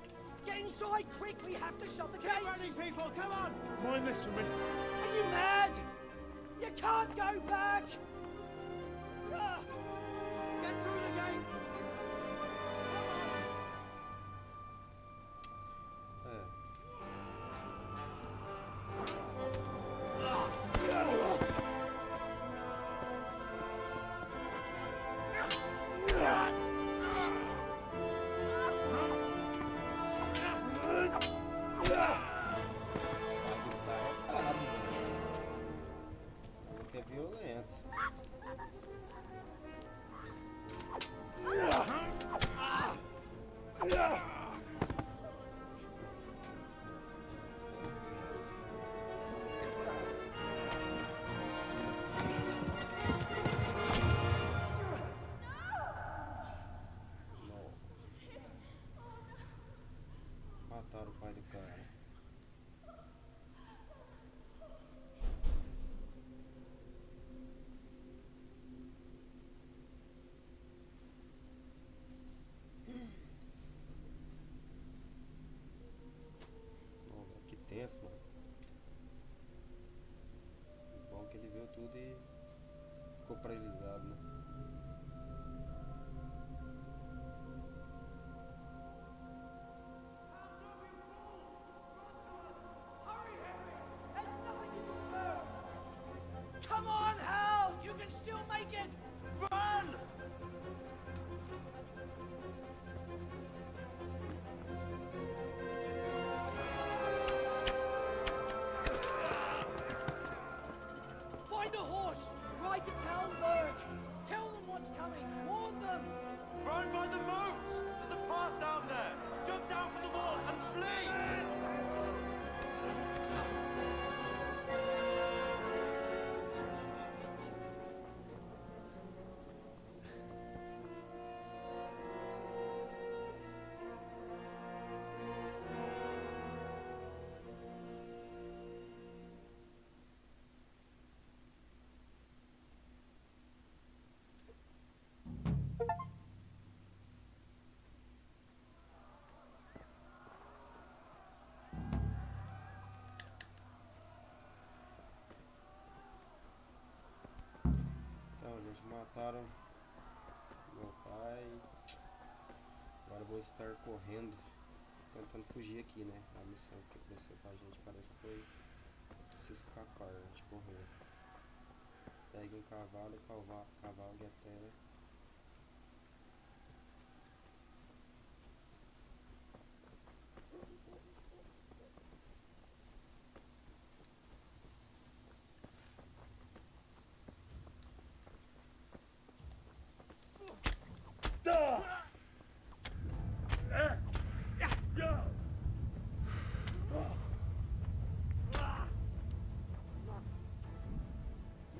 Speaker 11: Get inside quick! We have to shut the gates!
Speaker 15: Keep running, people! Come on!
Speaker 5: Mind this for me.
Speaker 11: Are you mad? You can't go back! Ah.
Speaker 15: Get through the gates!
Speaker 1: Que é violento. Mataram o pai do cara. Que tenso, mano. Bom que ele viu tudo e ficou paralisado, né?
Speaker 11: Come on, Hal! You can still make it! Run! Find a horse! Ride to Talberg! Tell them what's coming! Warn them!
Speaker 15: Run by the moats! There's a path down there! Jump down from the wall and flee!
Speaker 1: Então, gente, mataram meu pai. Agora eu vou estar correndo, tentando fugir aqui, né? A missão que aconteceu com a gente parece que foi se escapar, a gente correu. Pegue um cavalo e cavalgue até...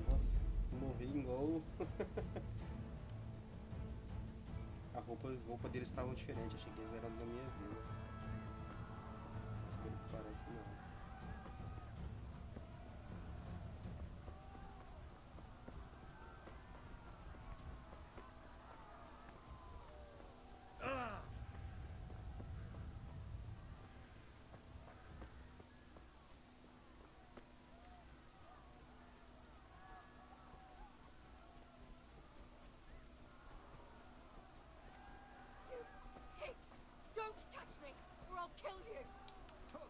Speaker 1: Nossa, morri igual o... A roupa deles estavam diferente, achei que eles eram da minha vila. Mas pelo que parece não.
Speaker 11: Don't touch me, or I'll kill you! Go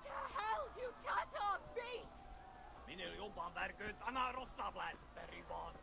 Speaker 11: to hell, you Tatar beast!
Speaker 7: Minul jobbaan verköyt sana rossabläiset perivaan.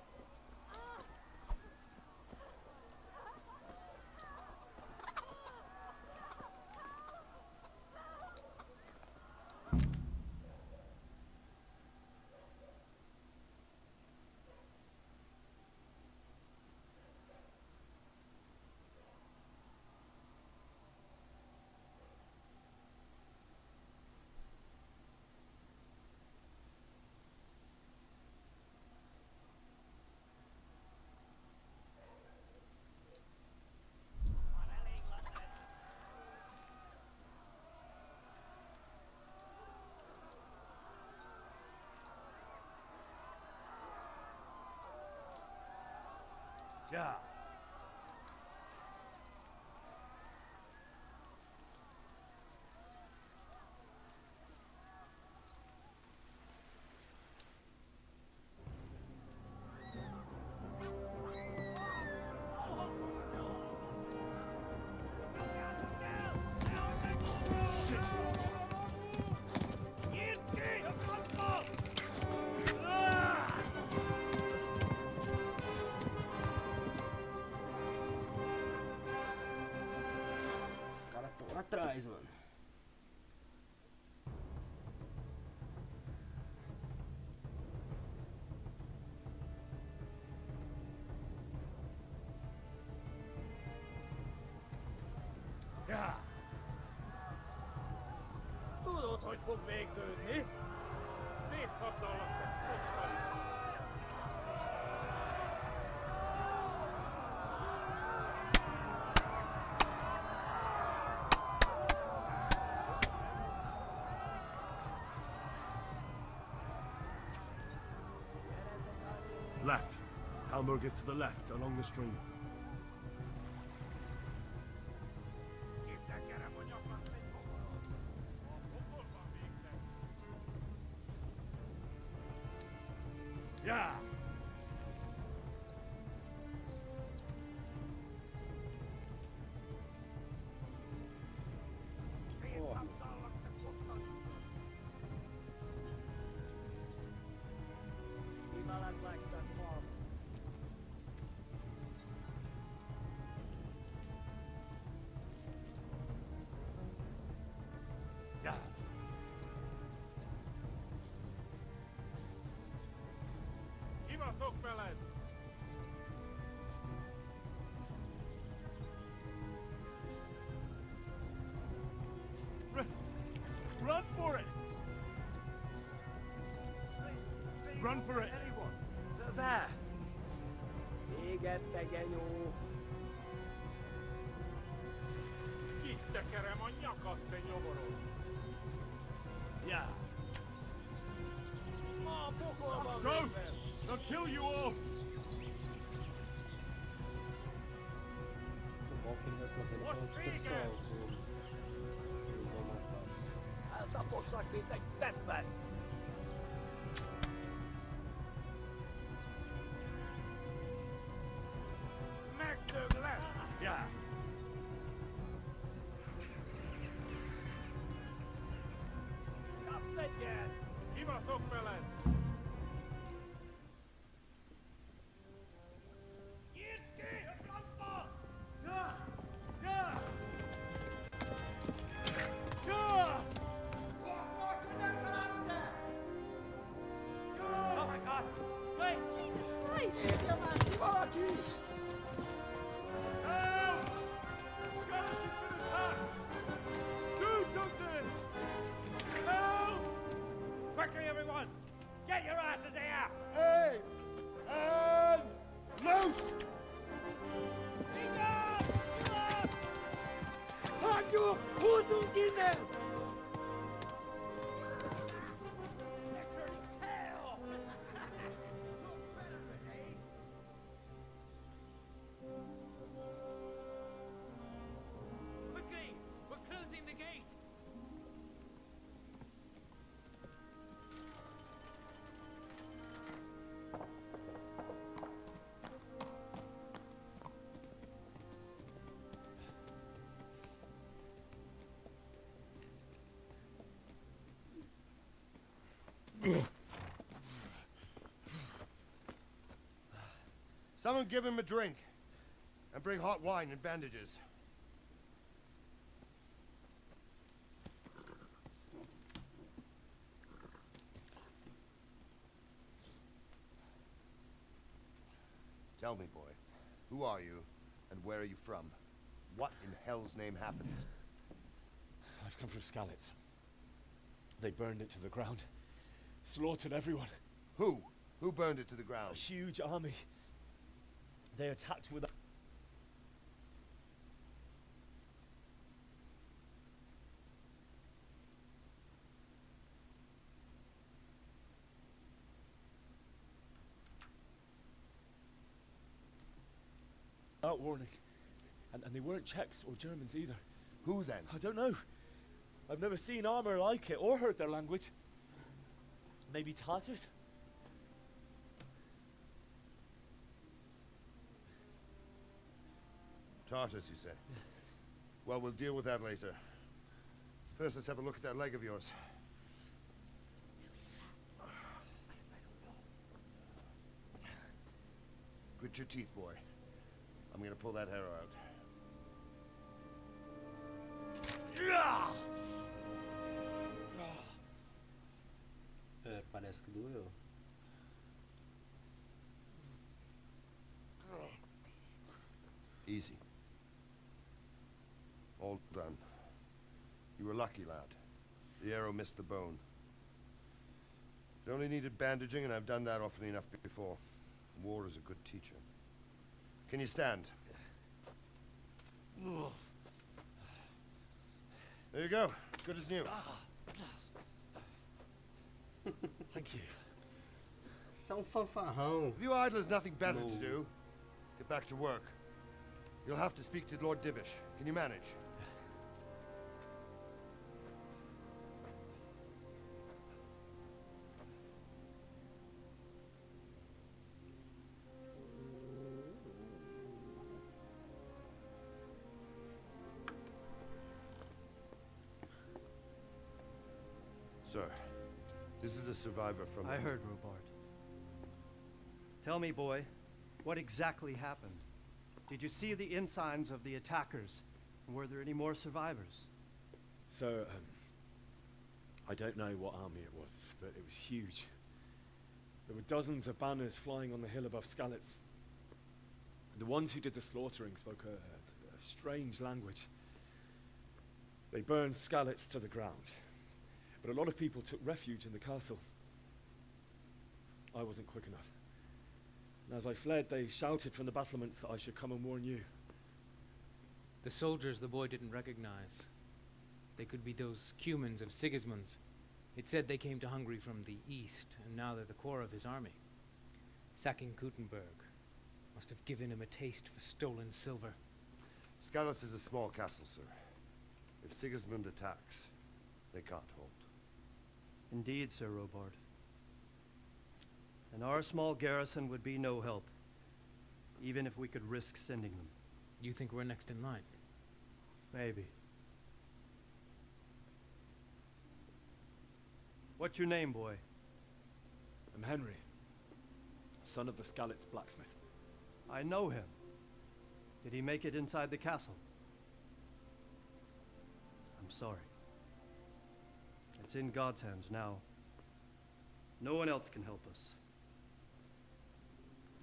Speaker 12: Ja.
Speaker 1: Os caras estão atrás, mano.
Speaker 7: Ja. Tudod, hogy fog végződni? Szétszabdalnak te postal is.
Speaker 12: Left. Talmberg is to the left, along the stream.
Speaker 7: Ja.
Speaker 12: Ja.
Speaker 7: Kivaszok veled!
Speaker 12: Run for it! Run for it!
Speaker 22: Anyone? There!
Speaker 7: Véget tegyen jó! Kitekerem a nyakat, te nyomorod!
Speaker 12: Yeah.
Speaker 7: A pokolban
Speaker 12: Don't!
Speaker 7: vészem!
Speaker 12: They'll kill you all!
Speaker 1: O bom que ele vai plantando para outro pessoal. Eles vão matá-los.
Speaker 7: Eltaposlak, mint egy Batman! Megdög lesz!
Speaker 12: Yeah.
Speaker 7: Kapsz egyet! Kivaszok veled! Nyitd ki a francba!
Speaker 12: Ja! Ja! Ja!
Speaker 7: Oh my god! Wait!
Speaker 11: Jesus Christ!
Speaker 7: Help!
Speaker 9: Someone give him a drink. And bring hot wine and bandages. Tell me, boy, who are you, and where are you from? What in hell's name happened?
Speaker 12: I've come from Skalitz. They burned it to the ground. Slaughtered everyone.
Speaker 9: Who? Who burned it to the ground?
Speaker 12: A huge army. They attacked with... without warning. And they weren't Czechs or Germans either.
Speaker 9: Who then?
Speaker 12: I don't know. I've never seen armor like it or heard their language. Maybe Tatars?
Speaker 9: Tartars, you say? Well, we'll deal with that later. First, let's have a look at that leg of yours. Grit your teeth, boy. I'm gonna pull that hair out.
Speaker 1: É, parece que doeu.
Speaker 9: Easy. All done. You were lucky, lad. The arrow missed the bone. It only needed bandaging, and I've done that often enough before. War is a good teacher. Can you stand? There you go. Good as new.
Speaker 12: Thank you.
Speaker 1: São fanfarrão.
Speaker 9: If you idlers nothing better to do, get back to work. You'll have to speak to Lord Divish. Can you manage? Sir, this is a survivor from...
Speaker 16: I heard, Robard. Tell me, boy, what exactly happened? Did you see the ensigns of the attackers? And were there any more survivors?
Speaker 12: So, I don't know what army it was, but it was huge. There were dozens of banners flying on the hill above Skalitz. The ones who did the slaughtering spoke a strange language. They burned Skalitz to the ground, but a lot of people took refuge in the castle. I wasn't quick enough. And as I fled, they shouted from the battlements that I should come and warn you.
Speaker 23: The soldiers the boy didn't recognize. They could be those cumans of Sigismund's. It said they came to Hungary from the east, and now they're the core of his army. Sacking Kuttenberg must have given him a taste for stolen silver.
Speaker 9: Skalitz is a small castle, sir. If Sigismund attacks, they can't hold.
Speaker 16: Indeed, Sir Robard. And our small garrison would be no help, even if we could risk sending them.
Speaker 23: You think we're next in line?
Speaker 16: Maybe. What's your name, boy?
Speaker 12: I'm Henry, son of the Skalitz blacksmith.
Speaker 16: I know him. Did he make it inside the castle? I'm sorry. It's in God's hands now. No one else can help us.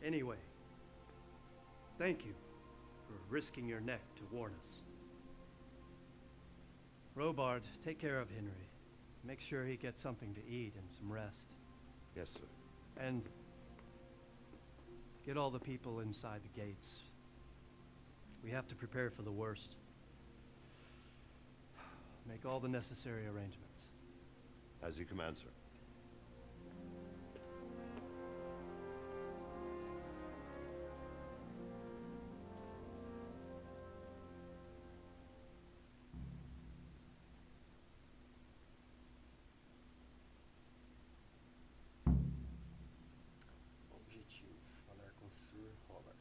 Speaker 16: Anyway, thank you for risking your neck to warn us. Robard, take care of Henry. Make sure he gets something to eat and some rest.
Speaker 9: Yes, sir.
Speaker 16: And get all the people inside the gates. We have to prepare for the worst. Make all the necessary arrangements.
Speaker 9: As you command, sir.
Speaker 1: Objetivo: falar com Sir Robert.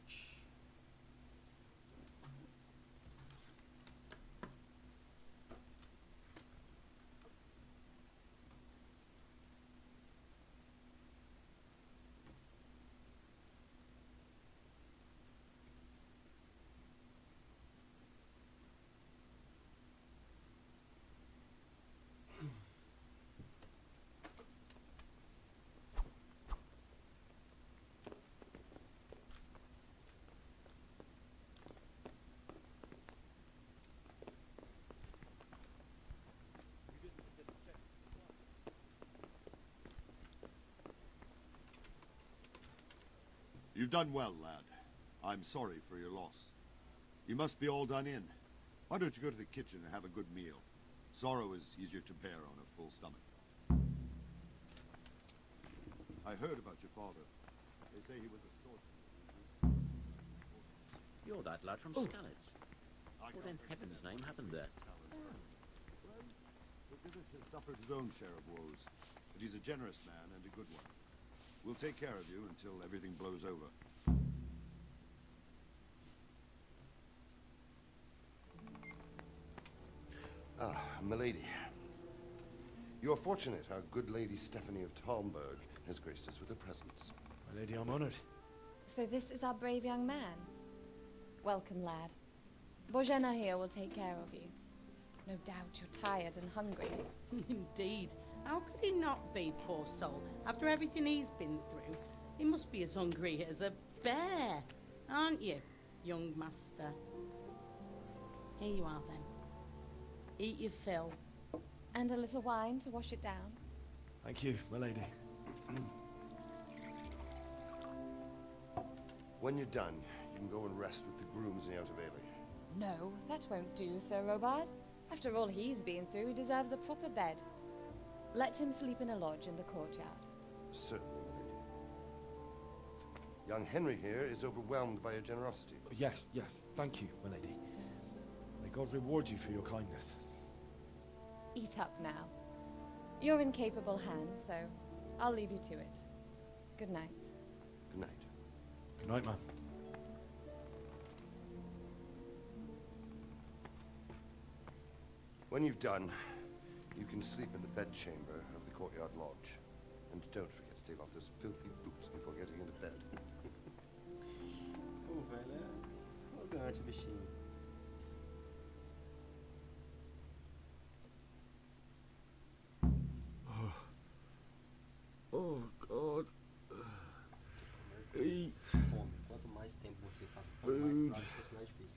Speaker 9: You've done well, lad. I'm sorry for your loss. You must be all done in. Why don't you go to the kitchen and have a good meal? Sorrow is easier to bear on a full stomach. I heard about your father. They say he was a swordsman.
Speaker 3: You're that lad from Skalitz. What in heaven's name happened there?
Speaker 9: The village has suffered his own share of woes, but he's a generous man and a good one. We'll take care of you until everything blows over. Ah, milady. You are fortunate our good lady Stephanie of Talmberg has graced us with her presence.
Speaker 12: My lady, I'm honored.
Speaker 21: So this is our brave young man. Welcome, lad. Bozhena here will take care of you. No doubt you're tired and hungry.
Speaker 6: Indeed. How could he not be, poor soul? After everything he's been through, he must be as hungry as a bear, aren't you, young master? Here you are, then. Eat your fill.
Speaker 21: And a little wine to wash it down.
Speaker 12: Thank you, my lady.
Speaker 9: When you're done, you can go and rest with the grooms in the Outer Bailey.
Speaker 21: No, that won't do, Sir Robard. After all he's been through, he deserves a proper bed. Let him sleep in a lodge in the courtyard.
Speaker 9: Certainly, milady. Young Henry here is overwhelmed by your generosity.
Speaker 12: Yes, yes, thank you, my lady. May God reward you for your kindness.
Speaker 21: Eat up now. You're in capable hands, so I'll leave you to it. Good night.
Speaker 9: Good night.
Speaker 12: Good night, ma'am.
Speaker 9: When you've done, you can sleep in the bedchamber of the courtyard lodge. And don't forget to take off those filthy boots before getting into bed.
Speaker 1: Velho, é arrogante o bichinho.
Speaker 10: Oh, God. Eat.
Speaker 1: Fome. Quanto mais tempo você passa fome, mais fraco o personagem fica.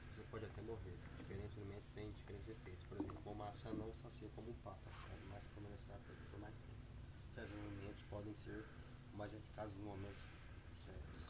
Speaker 1: Você pode até morrer. Diferentes alimentos têm diferentes efeitos. Por exemplo, uma maçã não sacia como um pato, sabe? Mas como necessário por mais tempo. Certos alimentos podem ser mais eficazes no momento certos.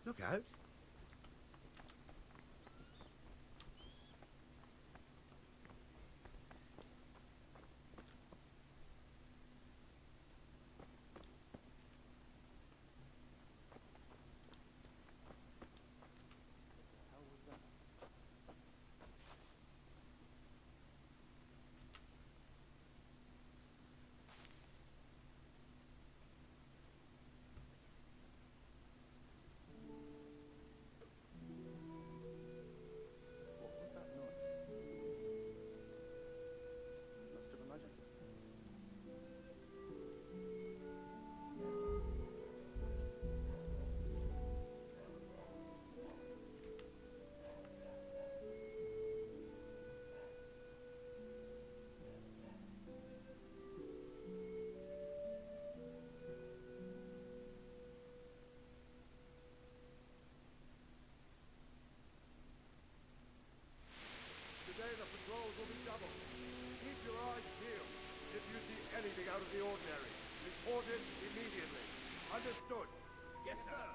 Speaker 8: Look out.
Speaker 9: out of the ordinary. Report it immediately. Understood?
Speaker 7: Yes, sir.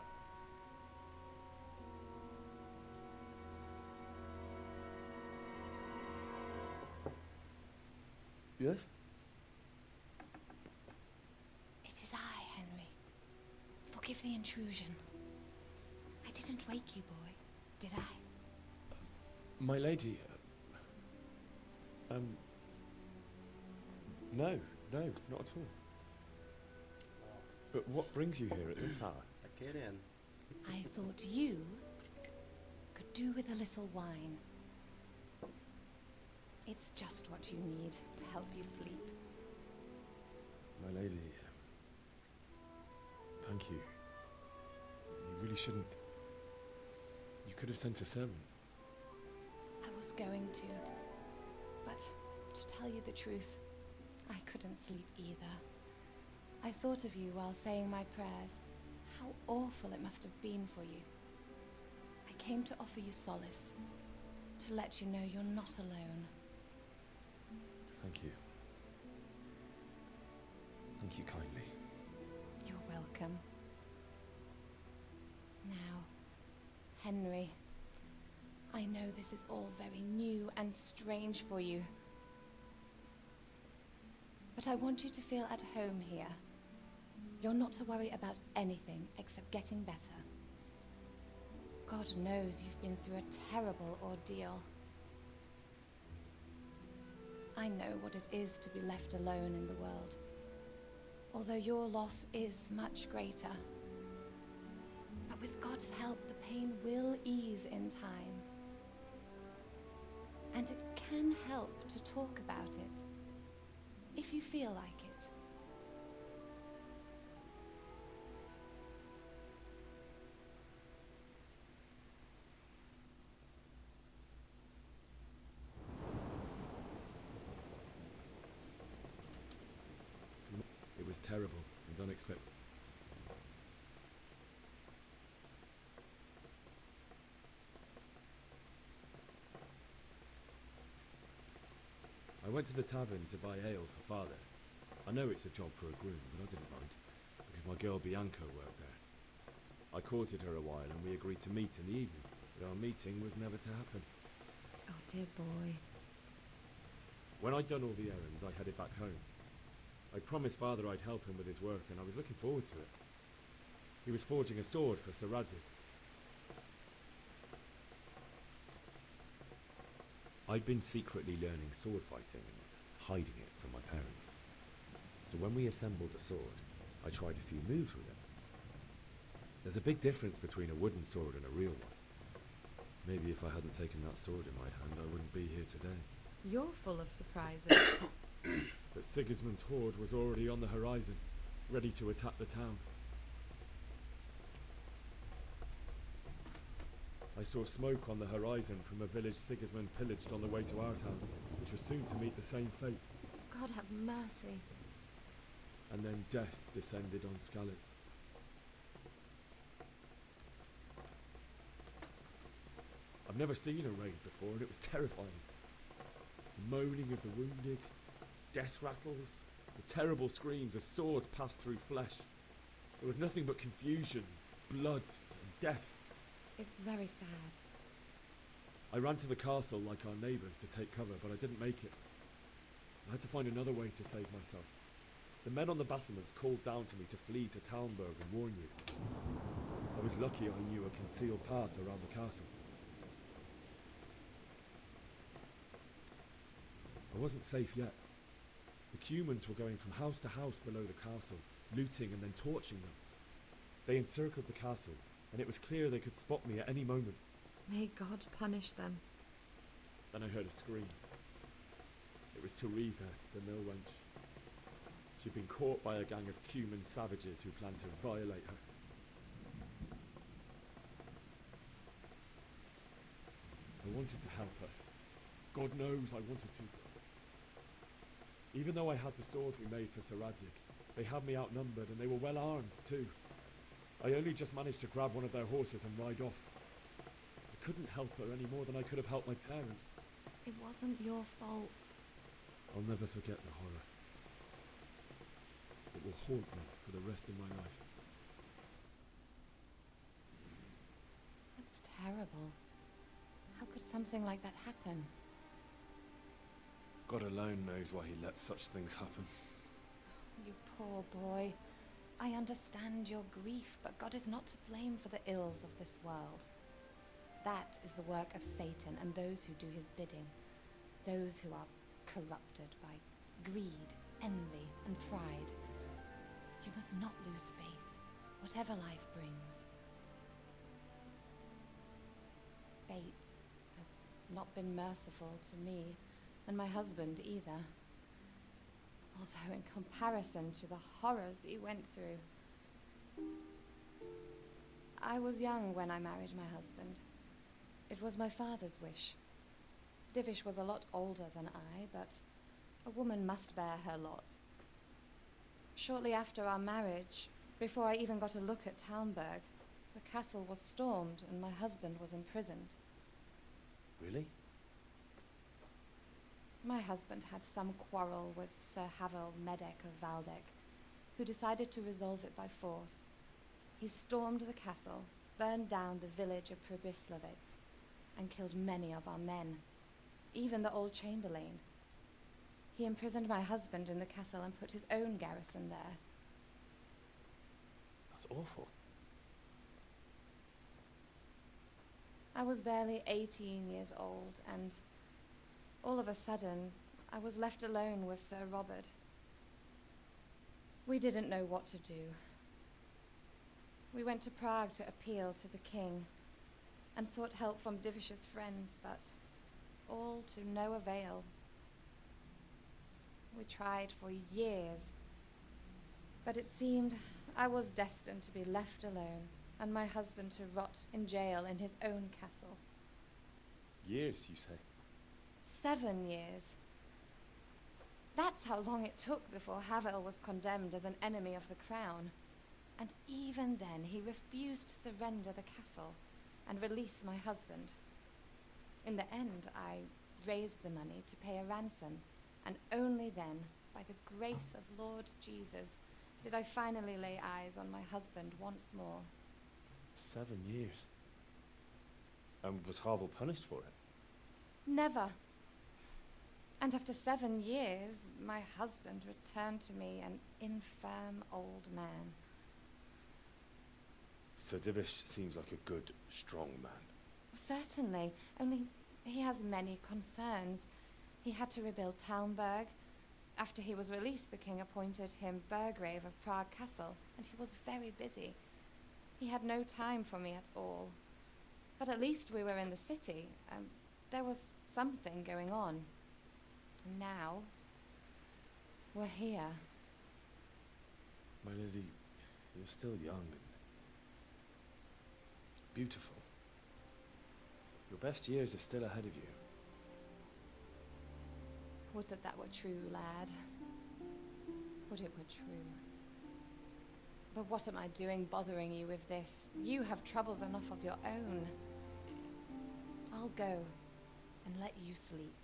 Speaker 12: Yes?
Speaker 21: It is I, Henry. Forgive the intrusion. I didn't wake you, boy, did I?
Speaker 12: My lady, no, not at all. But what brings you here at this hour?
Speaker 1: Get in.
Speaker 21: I thought you could do with a little wine. It's just what you need to help you sleep.
Speaker 12: My lady, thank you. You really shouldn't. You could have sent a servant.
Speaker 21: I was going to, but to tell you the truth, I couldn't sleep either. I thought of you while saying my prayers. How awful it must have been for you. I came to offer you solace, to let you know you're not alone.
Speaker 12: Thank you. Thank you kindly.
Speaker 21: You're welcome. Now, Henry, I know this is all very new and strange for you, but I want you to feel at home here. You're not to worry about anything except getting better. God knows you've been through a terrible ordeal. I know what it is to be left alone in the world, although your loss is much greater. But with God's help, the pain will ease in time. And it can help to talk about it, if you feel like it.
Speaker 12: It was terrible and unexpected. I went to the tavern to buy ale for father. I know it's a job for a groom, but I didn't mind, because my girl Bianca worked there. I courted her a while and we agreed to meet in the evening, but our meeting was never to happen.
Speaker 21: Oh dear boy.
Speaker 12: When I'd done all the errands, I headed back home. I promised father I'd help him with his work, and I was looking forward to it. He was forging a sword for Sir Radzik. I'd been secretly learning sword fighting and hiding it from my parents. So when we assembled the sword, I tried a few moves with it. There's a big difference between a wooden sword and a real one. Maybe if I hadn't taken that sword in my hand, I wouldn't be here today.
Speaker 21: You're full of surprises.
Speaker 12: But Sigismund's horde was already on the horizon, ready to attack the town. I saw smoke on the horizon from a village Sigismund pillaged on the way to our town, which was soon to meet the same fate.
Speaker 21: God have mercy.
Speaker 12: And then death descended on Skalitz. I've never seen a raid before, and it was terrifying. The moaning of the wounded, death rattles, the terrible screams as swords passed through flesh. There was nothing but confusion, blood, and death.
Speaker 21: It's very sad.
Speaker 12: I ran to the castle like our neighbours to take cover, but I didn't make it. I had to find another way to save myself. The men on the battlements called down to me to flee to Talmberg and warn you. I was lucky I knew a concealed path around the castle. I wasn't safe yet. The cumans were going from house to house below the castle, looting and then torching them. They encircled the castle, and it was clear they could spot me at any moment.
Speaker 21: May God punish them.
Speaker 12: Then I heard a scream. It was Teresa, the mill wench. She'd been caught by a gang of cuman savages who planned to violate her. I wanted to help her. God knows I wanted to. Even though I had the sword we made for Sir Radzik, they had me outnumbered and they were well armed too. I only just managed to grab one of their horses and ride off. I couldn't help her any more than I could have helped my parents.
Speaker 21: It wasn't your fault.
Speaker 12: I'll never forget the horror. haunt me for the rest of my life.
Speaker 21: That's terrible. How could something like that happen?
Speaker 12: God alone knows why he lets such things happen.
Speaker 21: You poor boy. I understand your grief, but God is not to blame for the ills of this world. That is the work of Satan and those who do his bidding. Those who are corrupted by greed, envy, and pride. You must not lose faith, whatever life brings. Fate has not been merciful to me, and my husband either. Although in comparison to the horrors he went through. I was young when I married my husband. It was my father's wish. Divish was a lot older than I, but a woman must bear her lot. Shortly after our marriage, before I even got a look at Talmberg, the castle was stormed and my husband was imprisoned.
Speaker 12: Really?
Speaker 21: My husband had some quarrel with Sir Havel Medek of Valdek, who decided to resolve it by force. He stormed the castle, burned down the village of Pribyslavitz, and killed many of our men, even the old chamberlain. He imprisoned my husband in the castle and put his own garrison there.
Speaker 12: That's awful.
Speaker 21: I was barely 18 years old, and all of a sudden, I was left alone with Sir Robert. We didn't know what to do. We went to Prague to appeal to the king, and sought help from Divish's friends, but all to no avail. We tried for years, but it seemed I was destined to be left alone, and my husband to rot in jail in his own castle.
Speaker 12: Years, you say?
Speaker 21: 7 years. That's how long it took before Havel was condemned as an enemy of the crown. And even then, he refused to surrender the castle and release my husband. In the end, I raised the money to pay a ransom, and only then, by the grace of Lord Jesus, did I finally lay eyes on my husband once more.
Speaker 12: 7 years? And was Havel punished for it?
Speaker 21: Never. And after 7 years, my husband returned to me an infirm old man.
Speaker 12: Sir Divish seems like a good, strong man.
Speaker 21: Certainly, only he has many concerns. He had to rebuild Talmberg. After he was released, the king appointed him Burgrave of Prague Castle, and he was very busy. He had no time for me at all. But at least we were in the city, and there was something going on. And now, we're here.
Speaker 12: My lady, you're still young and beautiful. Your best years are still ahead of you.
Speaker 21: Would that that were true, lad. Would it were true. But what am I doing bothering you with this? You have troubles enough of your own. I'll go and let you sleep.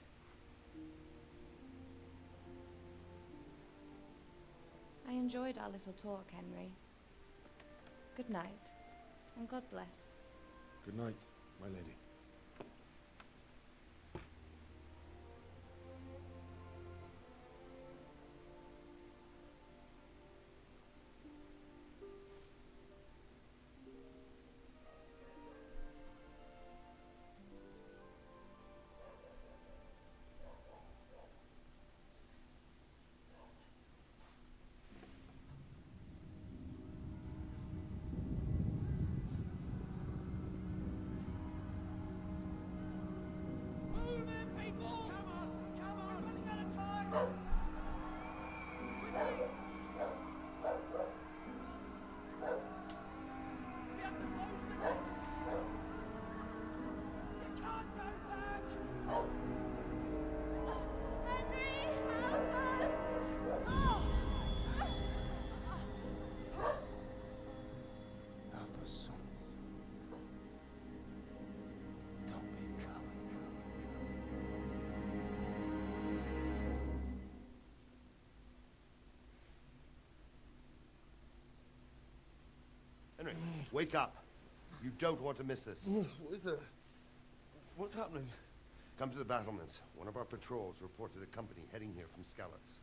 Speaker 21: I enjoyed our little talk, Henry. Good night, and God bless.
Speaker 12: Good night, my lady.
Speaker 9: Wake up. You don't want to miss this.
Speaker 10: What is it? What's happening?
Speaker 9: Come to the battlements. One of our patrols reported a company heading here from Skalitz.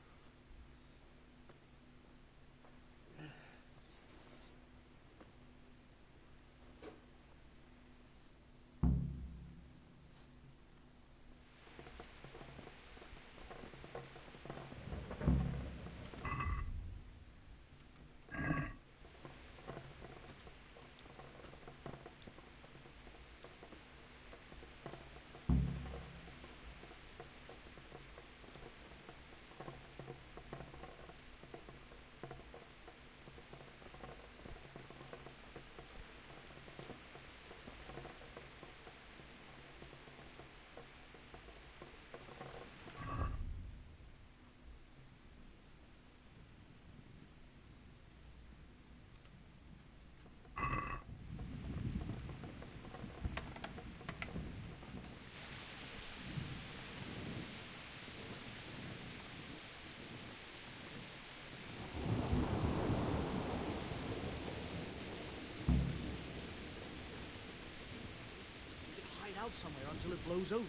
Speaker 11: Out somewhere until it blows over.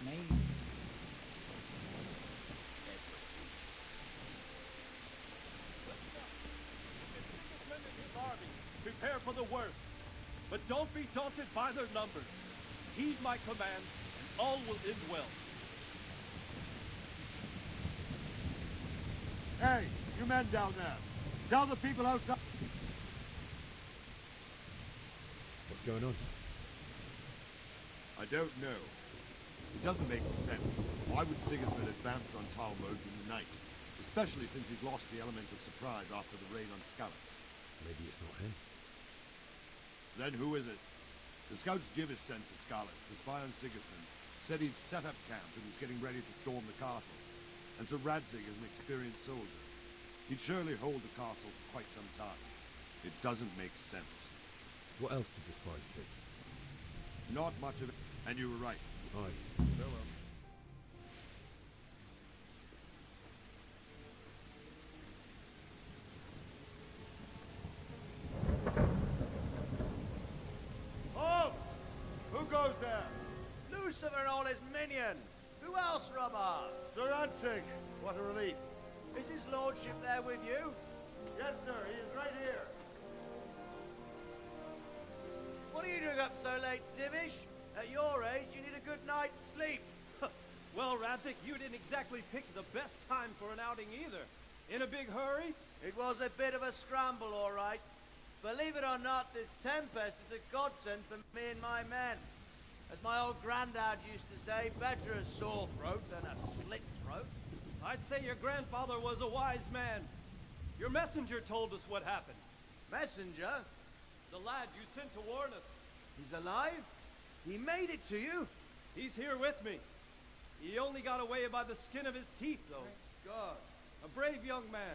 Speaker 18: Maybe.
Speaker 5: Prepare for the worst, but don't be daunted by their numbers. Heed my commands, and all will end well.
Speaker 9: Hey, you men down there. Tell the people outside.
Speaker 12: What's going on?
Speaker 9: I don't know. It doesn't make sense. Why would Sigismund advance on Talmud in the night? Especially since he's lost the element of surprise after the raid on Skalitz.
Speaker 12: Maybe it's not him.
Speaker 9: Then who is it? The scouts Jivish sent to Skalitz to spy on Sigismund said he'd set up camp and was getting ready to storm the castle. And so Radzig is an experienced soldier. He'd surely hold the castle for quite some time. It doesn't make sense.
Speaker 12: What else did the spies see?
Speaker 9: Not much of it. And you were right.
Speaker 12: Aye.
Speaker 9: Farewell.
Speaker 22: Halt! Who goes there? Lucifer and all his minions. Who else, Robber?
Speaker 9: Sir Radzig, what a relief.
Speaker 22: Is his lordship there with you?
Speaker 9: Yes, sir. He is right here.
Speaker 22: What are you doing up so late, Divish? At your age, you need a good night's sleep.
Speaker 5: Well, Radzig, you didn't exactly pick the best time for an outing either. In a big hurry?
Speaker 22: It was a bit of a scramble, all right. Believe it or not, this tempest is a godsend for me and my men. As my old granddad used to say, better a sore throat than a slit throat.
Speaker 5: I'd say your grandfather was a wise man. Your messenger told us what happened.
Speaker 22: Messenger?
Speaker 5: The lad you sent to warn us.
Speaker 22: He's alive? He made it to you?
Speaker 5: He's here with me. He only got away by the skin of his teeth, though.
Speaker 22: Thank God.
Speaker 5: A brave young man.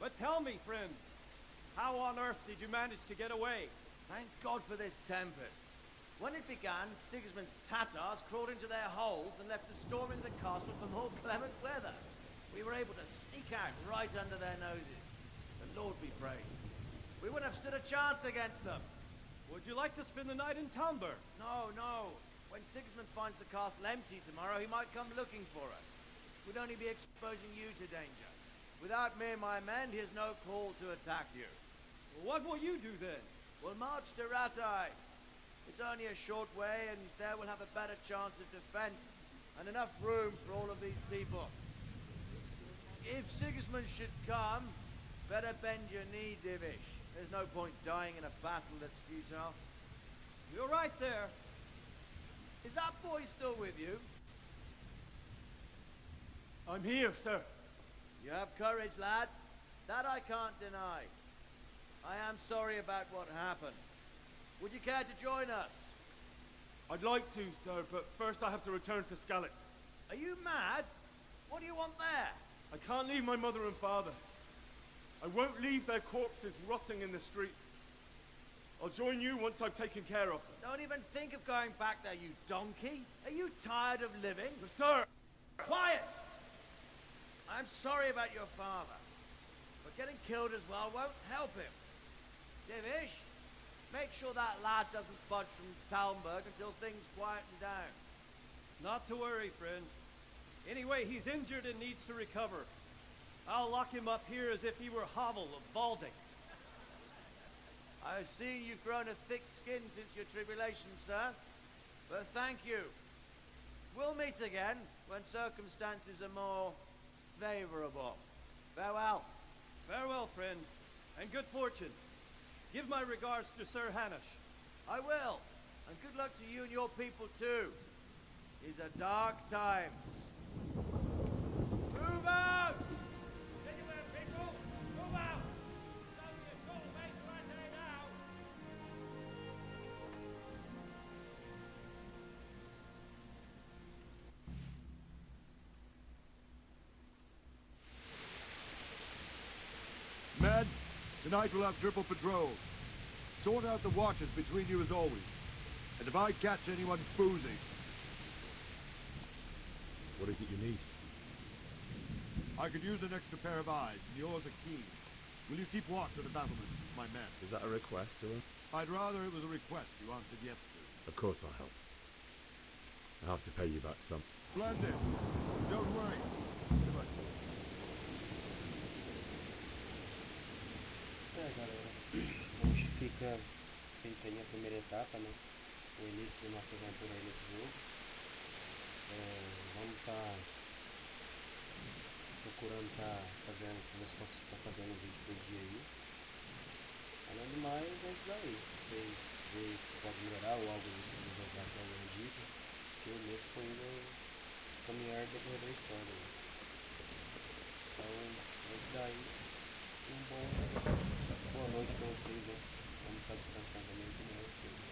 Speaker 5: But tell me, friend, how on earth did you manage to get away?
Speaker 22: Thank God for this tempest. When it began, Sigismund's Tatars crawled into their holes and left us storming the castle for more clement weather. We were able to sneak out right under their noses. The Lord be praised. We wouldn't have stood a chance against them.
Speaker 5: Would you like to spend the night in Talmud?
Speaker 22: No, no. When Sigismund finds the castle empty tomorrow, he might come looking for us. We'd only be exposing you to danger. Without me and my men, he has no call to attack you.
Speaker 5: Well, what will you do then?
Speaker 22: We'll march to Ratai. It's only a short way, and there we'll have a better chance of defense, and enough room for all of these people. If Sigismund should come, better bend your knee, Divish. There's no point dying in a battle that's futile.
Speaker 5: You're right there.
Speaker 22: Is that boy still with you?
Speaker 5: I'm here, sir.
Speaker 22: You have courage, lad. That I can't deny. I am sorry about what happened. Would you care to join us?
Speaker 5: I'd like to, sir, but first I have to return to Skalitz.
Speaker 22: Are you mad? What do you want there?
Speaker 5: I can't leave my mother and father. I won't leave their corpses rotting in the street. I'll join you once I've taken care of them.
Speaker 22: Don't even think of going back there, you donkey. Are you tired of living?
Speaker 5: Sir!
Speaker 22: Quiet! I'm sorry about your father, but getting killed as well won't help him. Divish, Make sure that lad doesn't budge from Talmberg until things quieten down.
Speaker 16: Not to worry, friend. Anyway, he's injured and needs to recover. I'll lock him up here as if he were Hovel of Balding.
Speaker 22: I've seen you've grown a thick skin since your tribulation, sir. But thank you. We'll meet again when circumstances are more favorable. Farewell.
Speaker 16: Farewell, friend, and good fortune. Give my regards to Sir Hanush.
Speaker 22: I will. And good luck to you and your people too. These are dark times. Move out!
Speaker 7: Anywhere, people! Move out! It's only a short way to our day now.
Speaker 9: Men, tonight we'll have triple patrols. Sort out the watches between you as always. And if I catch anyone boozing...
Speaker 12: What is it you need?
Speaker 9: I could use an extra pair of eyes, and yours are keen. Will you keep watch of the battlements with my men?
Speaker 12: Is that a request, or?
Speaker 9: I'd rather it was a request you answered yes to.
Speaker 12: Of course I'll help. I'll have to pay you back some.
Speaker 9: Splendid. Don't worry. Goodbye.
Speaker 1: Galera, hoje fica feita aí a primeira etapa, né? O início da nossa aventura aí nesse jogo. Vamos estar procurando fazendo, ver se consigo estar fazendo um vídeo por dia aí. Além do mais, é isso daí. Vocês veem que pode melhorar ou algo que vocês jogar com alguma dica, que eu mesmo fui indo caminhar decorrer da história. Né? Então, é isso daí. Boa noite pra vocês, né? Vamos estar descansando também de manhã cedo.